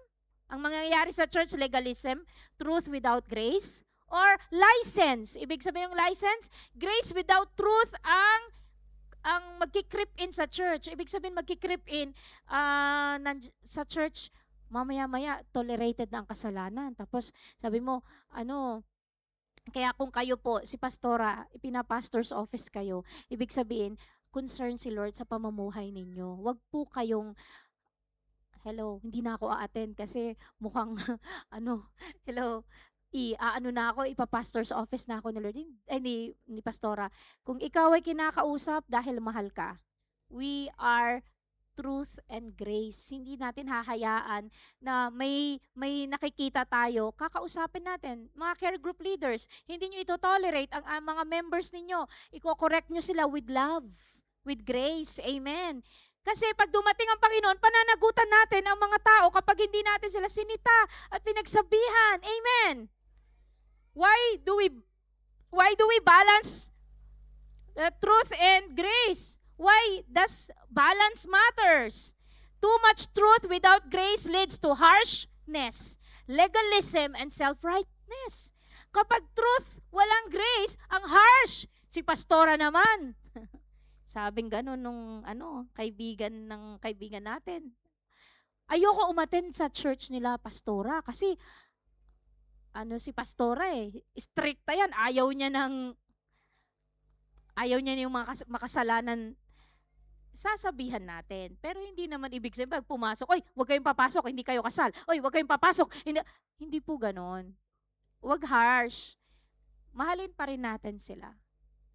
ang mangyayari sa church, legalism, truth without grace, or license. Ibig sabihin yung license, grace without truth ang ang magki-creep in sa church. Ibig sabihin magki-creep in sa church, mamaya-maya tolerated na ang kasalanan. Tapos sabi mo, kaya kung kayo po, si pastora, ipinapastor's office kayo, ibig sabihin, concern si Lord sa pamumuhay ninyo. Huwag po kayong, hello, hindi na ako a-attend kasi mukhang, hello, na ako, ipapastor's office na ako ni Lord, ni pastora. Kung ikaw ay kinakausap dahil mahal ka, we are truth and grace. Hindi natin hahayaan na may nakikita tayo, kakausapin natin. Mga care group leaders, hindi nyo ito-tolerate ang mga members ninyo. Iko-correct nyo sila with love, with grace. Amen. Kasi pag dumating ang Panginoon, pananagutan natin ang mga tao kapag hindi natin sila sinita at pinagsabihan. Amen. Why do we balance truth and grace? Why does balance matters? Too much truth without grace leads to harshness, legalism, and self-rightness. Kapag truth, walang grace, ang harsh. Si pastora naman. Sabing gano'n nung kaibigan natin. Ayoko umattend sa church nila, pastora, kasi si pastora stricta yan. Ayaw niya yung mga makasalanan, sasabihan natin. Pero hindi naman ibig sabihin, pag pumasok, oy, huwag kayong papasok, hindi kayo kasal. Oy, huwag kayong papasok. Hindi po ganon. Huwag harsh. Mahalin pa rin natin sila.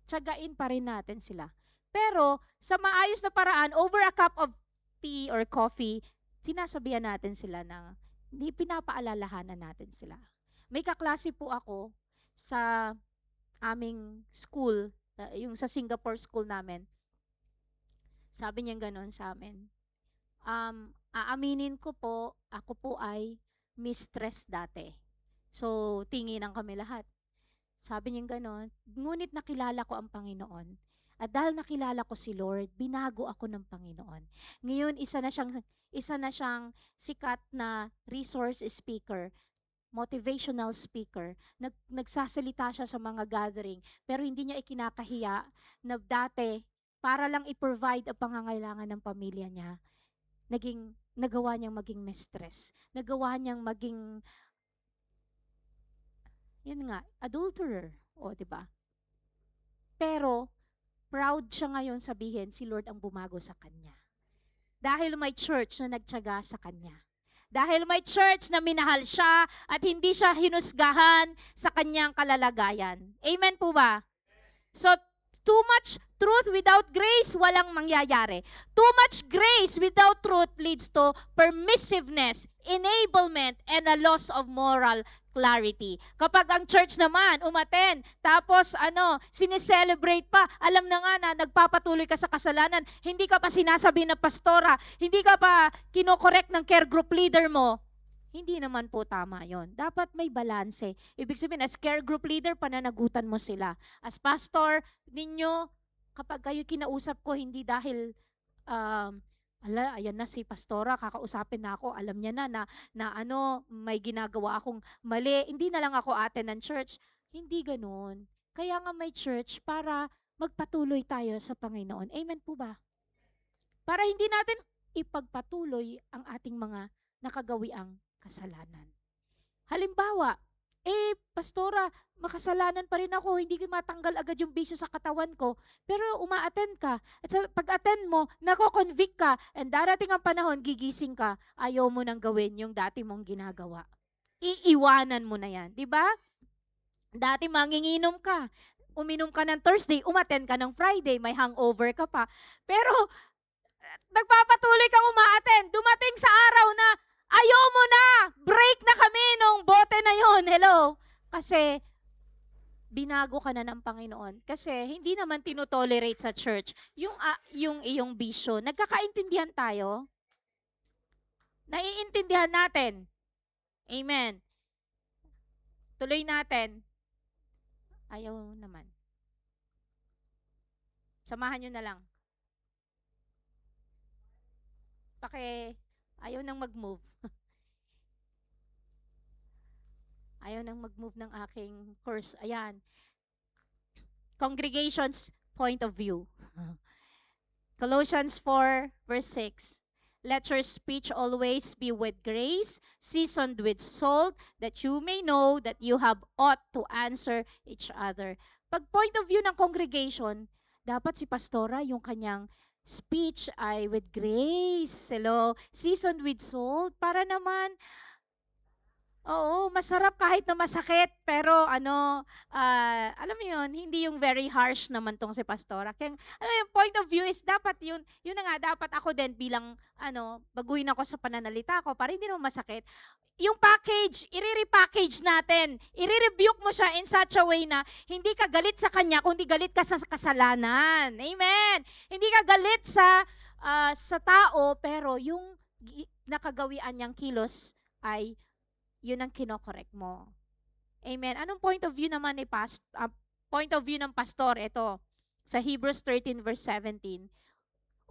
Tsagain pa rin natin sila. Pero, sa maayos na paraan, over a cup of tea or coffee, sinasabihan natin sila na hindi, pinapaalalahanan natin sila. May kaklase po ako sa aming school, yung sa Singapore school namin. Sabi niya gano'n sa amin. Aaminin ko po, ako po ay mistress dati. So, tinginan kami lahat. Sabi niya gano'n, ngunit nakilala ko ang Panginoon. At dahil nakilala ko si Lord, binago ako ng Panginoon. Ngayon, isa na siyang sikat na resource speaker, motivational speaker. Nagsasalita siya sa mga gathering, pero hindi niya ikinakahiya na dati, para lang i-provide ang pangangailangan ng pamilya niya, nagawa niyang maging mistress. Nagawa niyang maging, adulterer. O, diba? Pero, proud siya ngayon sabihin, si Lord ang bumago sa kanya. Dahil may church na nagtiyaga sa kanya. Dahil may church na minahal siya at hindi siya hinusgahan sa kanyang kalalagayan. Amen po ba? So, too much truth without grace, walang mangyayari. Too much grace without truth leads to permissiveness, enablement, and a loss of moral clarity. Kapag ang church naman umaten, tapos sineselebrate pa, alam na nga na nagpapatuloy ka sa kasalanan, hindi ka pa sinasabi ng pastora, hindi ka pa kinokorek ng care group leader mo, hindi naman po tama yon. Dapat may balanse. Ibig sabihin, as care group leader, pananagutan mo sila. As pastor ninyo, kapag kayo kinausap ko, hindi dahil, ayan na si pastora, kakausapin na ako, alam niya na may ginagawa akong mali, hindi na lang ako attend ng church. Hindi ganoon. Kaya nga may church para magpatuloy tayo sa Panginoon. Amen po ba? Para hindi natin ipagpatuloy ang ating mga nakagawiang kasalanan. Halimbawa, pastora, makasalanan pa rin ako, hindi ko matanggal agad yung bisyo sa katawan ko, pero uma-attend ka. At sa pag-attend mo, nako-convict ka, and darating ang panahon, gigising ka, ayaw mo nang gawin yung dati mong ginagawa. Iiwanan mo na yan, di ba? Dati manginginom ka, uminom ka ng Thursday, umattend ka ng Friday, may hangover ka pa. Pero, nagpapatuloy kang uma-attend, dumating sa araw na, ayaw mo na! Break na kami nung bote na yon. Hello? Kasi, binago ka na ng Panginoon. Kasi, hindi naman tinotolerate sa church yung iyong bisyo. Nagkakaintindihan tayo? Naiintindihan natin? Amen. Tuloy natin. Ayaw naman. Samahan nyo na lang. Ayaw nang mag-move. Ayaw nang mag-move ng aking course. Ayan. Congregation's point of view. Colossians 4, verse 6. Let your speech always be with grace, seasoned with salt, that you may know that you have ought to answer each other. Pag point of view ng congregation, dapat si pastora yung kanyang speech ay with grace, hello, seasoned with salt, para naman, oo, masarap kahit na masakit, pero alam mo yun, hindi yung very harsh naman tong si pastora. Kaya, yung point of view is dapat yun na nga, dapat ako din bilang, baguhin ako sa pananalita ko para hindi naman masakit. Yung package, i-repackage natin. I-rebuke mo siya in such a way na hindi ka galit sa kanya, kundi galit ka sa kasalanan. Amen! Hindi ka galit sa tao, pero yung nakagawian niyang kilos ay yun ang kinokorek mo. Amen. Anong point of view naman ni point of view ng pastor? Ito, sa Hebrews 13 verse 17.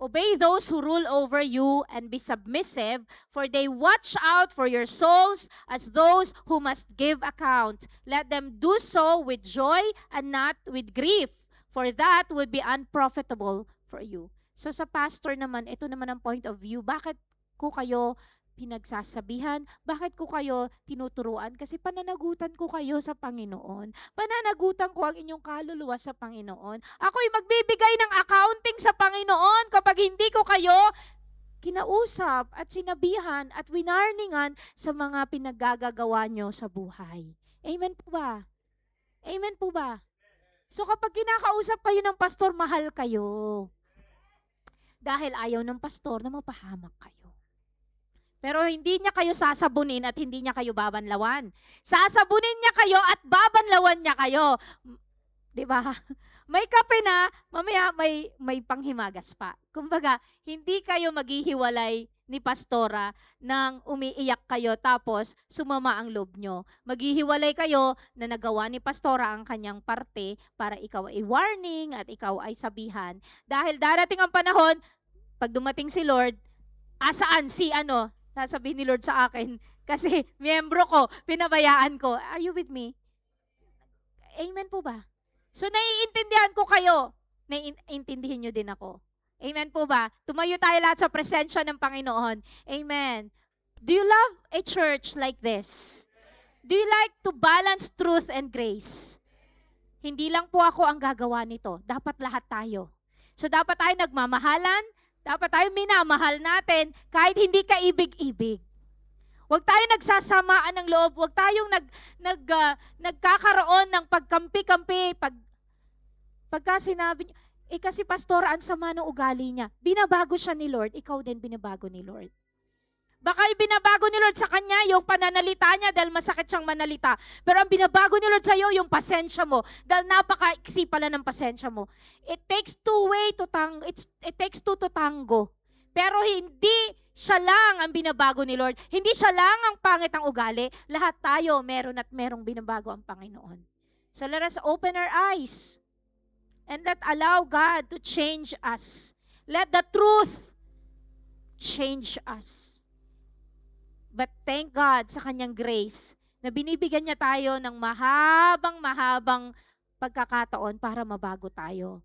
Obey those who rule over you and be submissive, for they watch out for your souls as those who must give account. Let them do so with joy and not with grief, for that would be unprofitable for you. So sa pastor naman, ito naman ang point of view. Bakit ko kayo pinagsasabihan? Bakit ko kayo tinuturuan? Kasi pananagutan ko kayo sa Panginoon. Pananagutan ko ang inyong kaluluwa sa Panginoon. Ako'y magbibigay ng accounting sa Panginoon kapag hindi ko kayo kinausap at sinabihan at winarningan sa mga pinaggagawa nyo sa buhay. Amen po ba? Amen po ba? So kapag kinakausap kayo ng pastor, mahal kayo. Dahil ayaw ng pastor na mapahamak kayo. Pero hindi niya kayo sasabunin at hindi niya kayo babanlawan. Sasabunin niya kayo at babanlawan niya kayo. 'Di ba? May kape na, mamaya may panghimagas pa. Kumbaga, hindi kayo maghihiwalay ni pastora nang umiiyak kayo tapos sumama ang loob nyo. Maghihiwalay kayo na nagawa ni pastora ang kanyang parte para ikaw ay warning at ikaw ay sabihan. Dahil darating ang panahon, pag dumating si Lord, asaan si sasabihin ni Lord sa akin, kasi miyembro ko, pinabayaan ko. Are you with me? Amen po ba? So, naiintindihan ko kayo. Naiintindihin nyo din ako. Amen po ba? Tumayo tayo lahat sa presensya ng Panginoon. Amen. Do you love a church like this? Do you like to balance truth and grace? Hindi lang po ako ang gagawa nito. Dapat lahat tayo. So, dapat tayo nagmamahalan. Dapat tayo minamahal natin kahit hindi ka ibig-ibig. Huwag tayo nagsasamaan ng loob. Huwag tayong nagkakaroon ng pagkampi-kampi. Pagka sinabi niyo, kasi pastor, ang sama ng ugali niya. Binabago siya ni Lord, ikaw din binabago ni Lord. Baka binabago ni Lord sa kanya yung pananalita niya dahil masakit siyang manalita. Pero ang binabago ni Lord sa iyo yung pasensya mo dahil napaka-iksi pala ng pasensya mo. It takes two to tango. Pero hindi siya lang ang binabago ni Lord. Hindi siya lang ang pangit ang ugali. Lahat tayo meron at merong binabago ang Panginoon. So let us open our eyes and let allow God to change us. Let the truth change us. But thank God sa kanyang grace na binibigyan niya tayo ng mahabang pagkakataon para mabago tayo.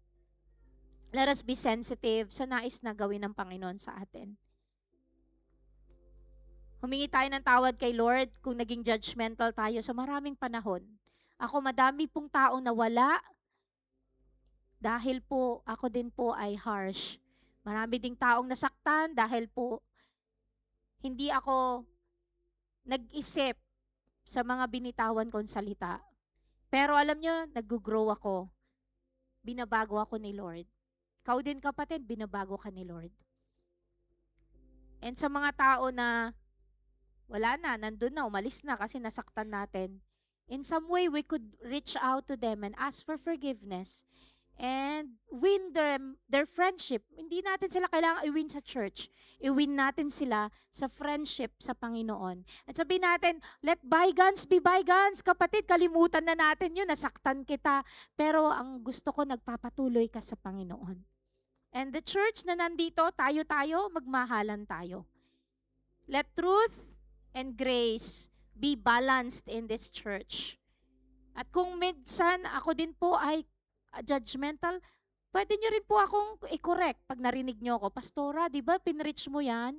Let us be sensitive sa nais na gawin ng Panginoon sa atin. Humingi tayo ng tawad kay Lord kung naging judgmental tayo sa maraming panahon. Madami pong tao na wala dahil po ako din po ay harsh. Marami ding taong nasaktan dahil po hindi ako nag-isip sa mga binitawan kong salita. Pero alam nyo, nag-grow ako. Binabago ako ni Lord. Ikaw din kapatid, binabago ka ni Lord. And sa mga tao na wala na, nandun na, umalis na kasi nasaktan natin, in some way we could reach out to them and ask for forgiveness and win their friendship. Hindi natin sila kailangan i-win sa church. I-win natin sila sa friendship sa Panginoon. At sabihin natin, let bygones be bygones. Kapatid, kalimutan na natin yun. Nasaktan kita. Pero ang gusto ko, nagpapatuloy ka sa Panginoon. And the church na nandito, tayo, magmahalan tayo. Let truth and grace be balanced in this church. At kung minsan ako din po ay judgmental, Pwede nyo rin po akong i-correct pag narinig nyo ako. Pastora, di ba pinreach mo yan?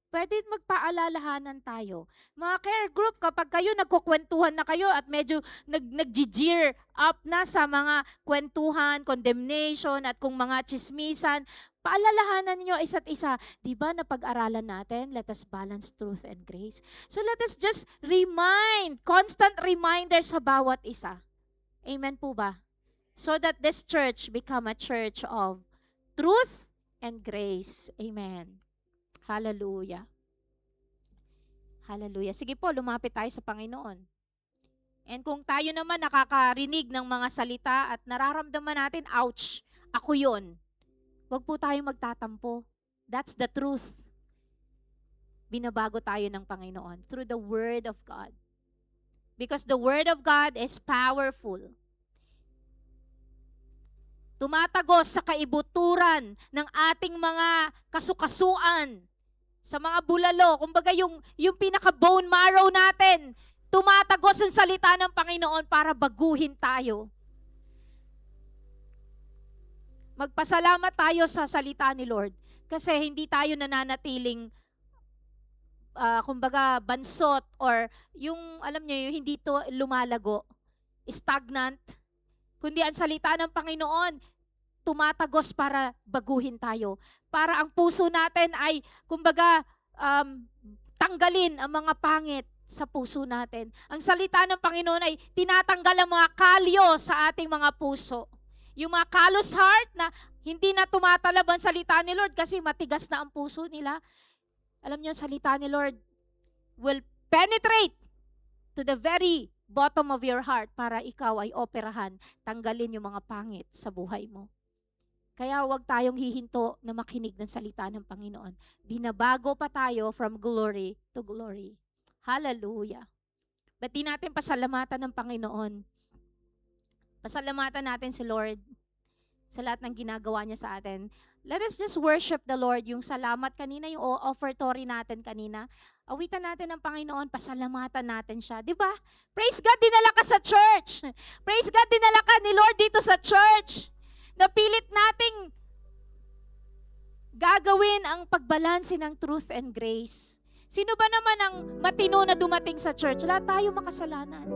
Pwede magpaalalahanan tayo. Mga care group, kapag kayo nagkukwentuhan na kayo at medyo nag-jeer up na sa mga kwentuhan, condemnation, at kung mga chismisan, paalalahanan niyo isa't isa. Di ba napag-aralan natin, let us balance truth and grace. So let us just constant reminders sa bawat isa. Amen po ba? So that this church become a church of truth and grace. Amen. Hallelujah. Hallelujah. Sige po, lumapit tayo sa Panginoon. And kung tayo naman nakakarinig ng mga salita at nararamdaman natin, ouch, ako yun. Huwag po tayong magtatampo. That's the truth. Binabago tayo ng Panginoon through the Word of God. Because the Word of God is powerful. Tumatagos sa kaibuturan ng ating mga kasukasuan, sa mga bulalo, kumbaga yung pinaka-bone marrow natin, tumatagos ang salita ng Panginoon para baguhin tayo. Magpasalamat tayo sa salita ni Lord kasi hindi tayo nananatiling kumbaga bansot or yung alam niyo yung hindi to lumalago, stagnant, kundi ang salita ng Panginoon tumatagos para baguhin tayo. Para ang puso natin ay, kumbaga, tanggalin ang mga pangit sa puso natin. Ang salita ng Panginoon ay tinatanggal ang mga kalyo sa ating mga puso. Yung mga callous heart na hindi na tumatalab ang salita ni Lord kasi matigas na ang puso nila. Alam niyo, ang salita ni Lord will penetrate to the very bottom of your heart para ikaw ay operahan, tanggalin yung mga pangit sa buhay mo. Kaya huwag tayong hihinto na makinig ng salita ng Panginoon. Binabago pa tayo from glory to glory. Hallelujah. Ba't di natin pasalamatan ng Panginoon? Pasalamatan natin si Lord sa lahat ng ginagawa niya sa atin. Let us just worship the Lord. Yung salamat kanina, yung offertory natin kanina. Awitan natin ng Panginoon, pasalamatan natin siya. Di ba? Praise God, dinala ka sa church. Praise God, dinala ka ni Lord dito sa church. Napilit nating gagawin ang pagbalanse ng truth and grace. Sino ba naman ang matino na dumating sa church? Lahat tayo makasalanan.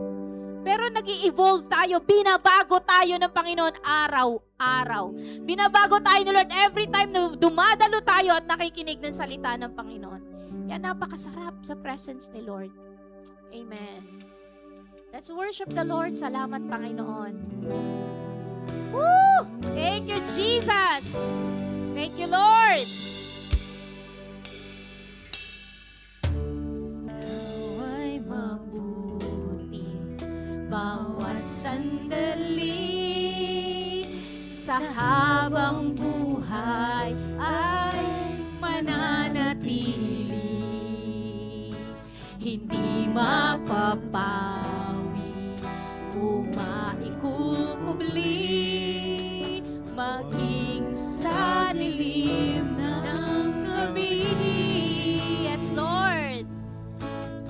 Pero nag-i-evolve tayo, binabago tayo ng Panginoon araw-araw. Binabago tayo ni Lord every time na dumadalo tayo at nakikinig ng salita ng Panginoon. Yan, napakasarap sa presence ni Lord. Amen. Let's worship the Lord. Salamat, Panginoon. Woo! Thank you, Jesus. Thank you, Lord. Ikaw ay mabuti bawat sandali sa habang buhay ay mananatili. Hindi mapapawi kung maikukubli maging sa dilim ng gabi. Yes, Lord.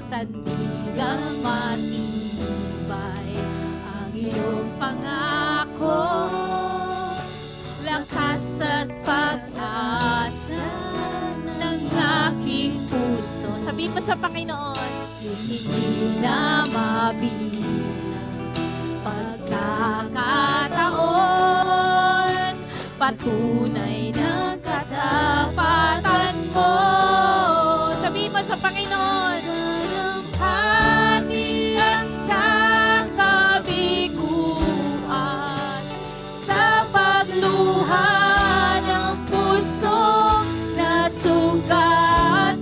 Sandigang matibay ang iyong pangako, lakas at pag-asa ng aking puso. Sabihin mo sa Panginoon, hindi na mabilang pagkakataon, patunay ng katapatan mo. Sabihin mo sa Panginoon, hati at sa kabiguan, sa pagluha ng puso na sugatan,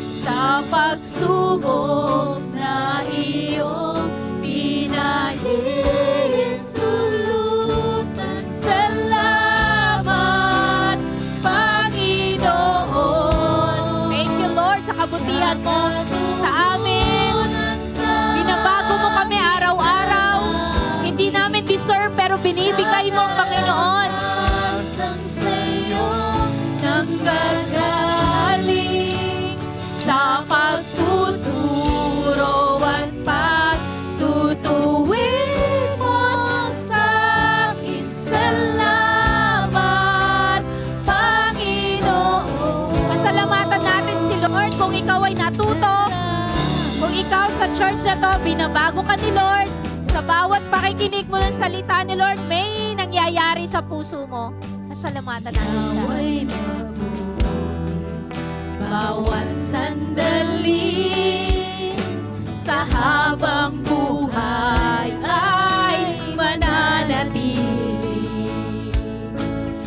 sa pagsubok na iyong pinahintulutan. Salamat church na to, binabago ka ni Lord. Sa bawat pakikinig mo ng salita ni Lord, may nangyayari sa puso mo. Pasalamatan natin siya. Bawat sandali sa habang buhay ay mananatili,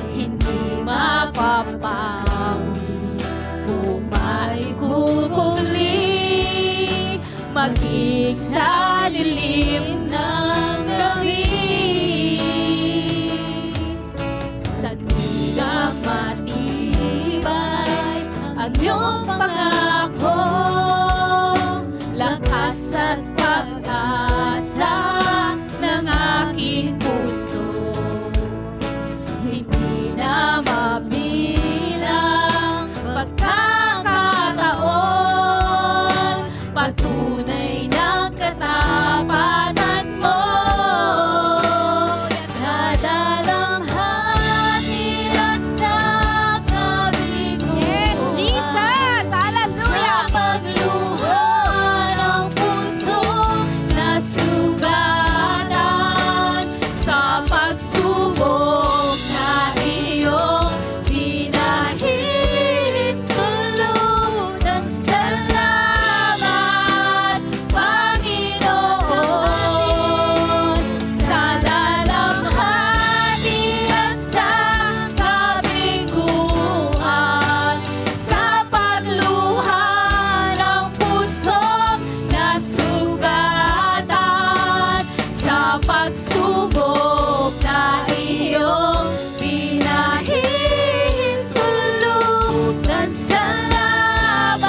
hindi mapapawi kung may kukuli, maging sa dilim ng gabi. Sandigang matibay ang iyong pangako, lakas at pag-asa ng aking puso. Hindi na mabilang pagkakataon, patunay ng katapatan mo. Sa dalamhati at sa kabiguan, yes, Jesus! Hallelujah! Sa pagluha ng puso na sugatan, sa pagsubok na iyong pinahintulutan. Salamat, Panginoon, sa dalamhati at sa kabiguan, sa pagluha ng pusong nasugatan, sa pagsubok na iyong pinahintulutan. Salamat,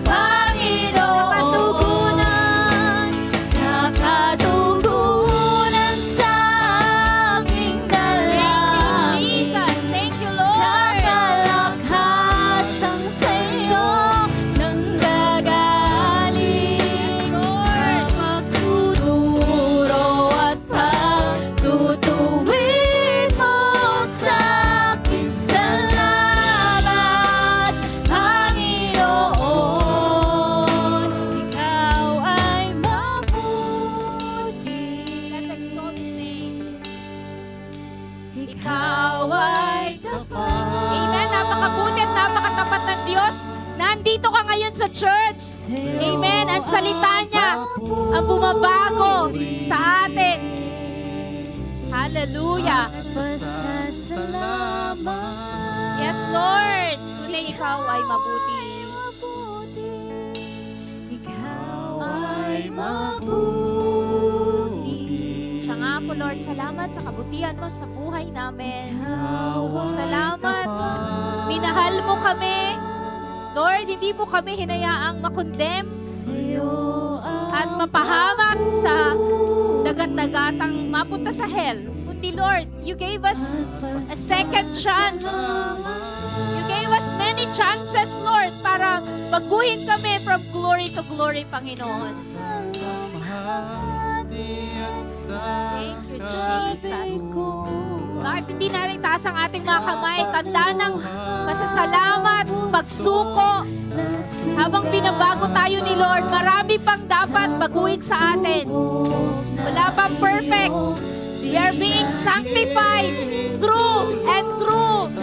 Panginoon, sa katugunan sa aming dalangin. Thank you, Jesus. Thank you, Lord. Sa kalakasang sa iyo nanggagaling, Lord, magtuturo at pagtutuwid mo sa akin. Salamat, Panginoon, ikaw ay mabuti. Let's exalt His name. Ikaw ay tapat. Amen. Napakabuti at napakatapat ng Diyos. Nandito ka ngayon sa church. Amen. Ang salita niya ang bumabago sa atin. Hallelujah. Yes, Lord. Tunay ikaw ay mabuti. Ikaw ay mabuti. Siya nga po, Lord, salamat sa kabutihan mo sa buhay namin. Salamat. Minahal mo kami. Lord, hindi mo kami hinayaang makondem at mapahamak sa dagat-dagatang mapunta sa hell. Kundi, Lord, you gave us a second chance. You gave us many chances, Lord, para baguhin kami from glory to glory, Panginoon. Thank you, Jesus. Bakit hindi natin taas ang ating mga kamay? Tanda ng pasasalamat, pagsuko. Habang binabago tayo ni Lord, marami pang dapat baguhin sa atin. Wala pang perfect. We are being sanctified through and through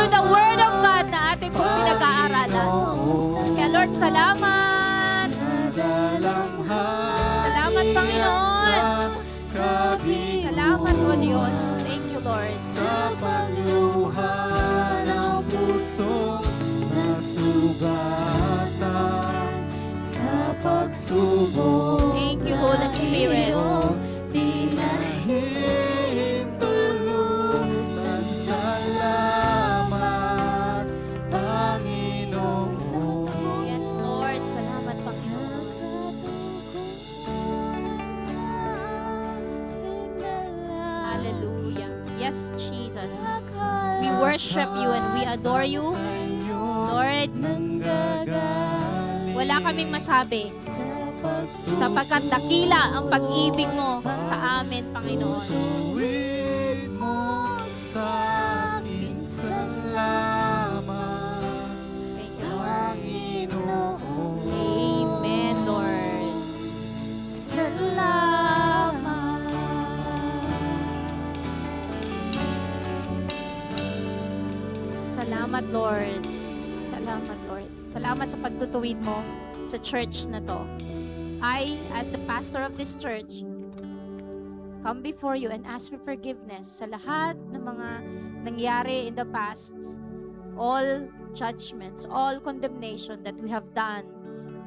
the Word of God na ating pong pinag-aaralan. Kaya Lord, salamat. Salamat, Panginoon. Salamat, O Diyos. Thank you, Lord. Sa pagluha ng puso na sugatan, sa pagsubok Thank you, Holy Spirit. pinahintulutan. Salamat, Panginoon. Yes, Lord. Salamat, Panginoon. Hallelujah. Yes, Jesus. We worship you and we adore you. Lord, wala kaming masabi sapagkat dakila ang pag-ibig mo sa amin, Panginoon. Tuwid mo sa akin, salamat, Thank you, Lord. Panginoon. Salamat, Lord. Salamat, Lord. Salamat sa pagtutuwid mo sa church na to. I, as the pastor of this church, come before you and ask for forgiveness sa lahat ng mga nangyari in the past. All judgments, all condemnation that we have done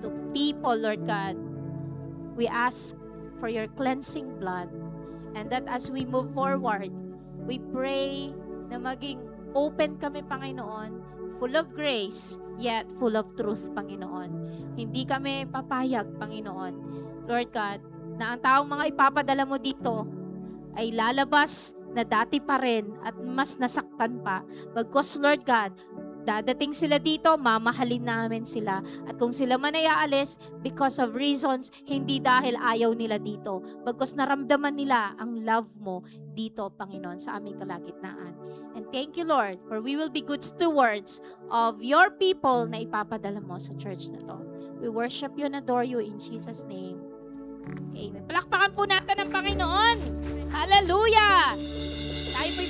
to people, Lord God. We ask for your cleansing blood, and that as we move forward, we pray na maging open kami, Panginoon, full of grace, yet full of truth, Panginoon. Hindi kami papayag, Panginoon, Lord God, na ang taong mga ipapadala mo dito ay lalabas na dati pa rin at mas nasaktan pa. Bagkus, Lord God, dadating sila dito, mamahalin namin sila. At kung sila man ay aalis, because of reasons, hindi dahil ayaw nila dito. Bagkus naramdaman nila ang love mo dito, Panginoon, sa aming kalagitnaan. And thank you, Lord, for we will be good stewards of your people na ipapadala mo sa church na to. We worship you and adore you in Jesus' name. Amen. Palakpakan po natin ang Panginoon. Hallelujah! Tayo po'y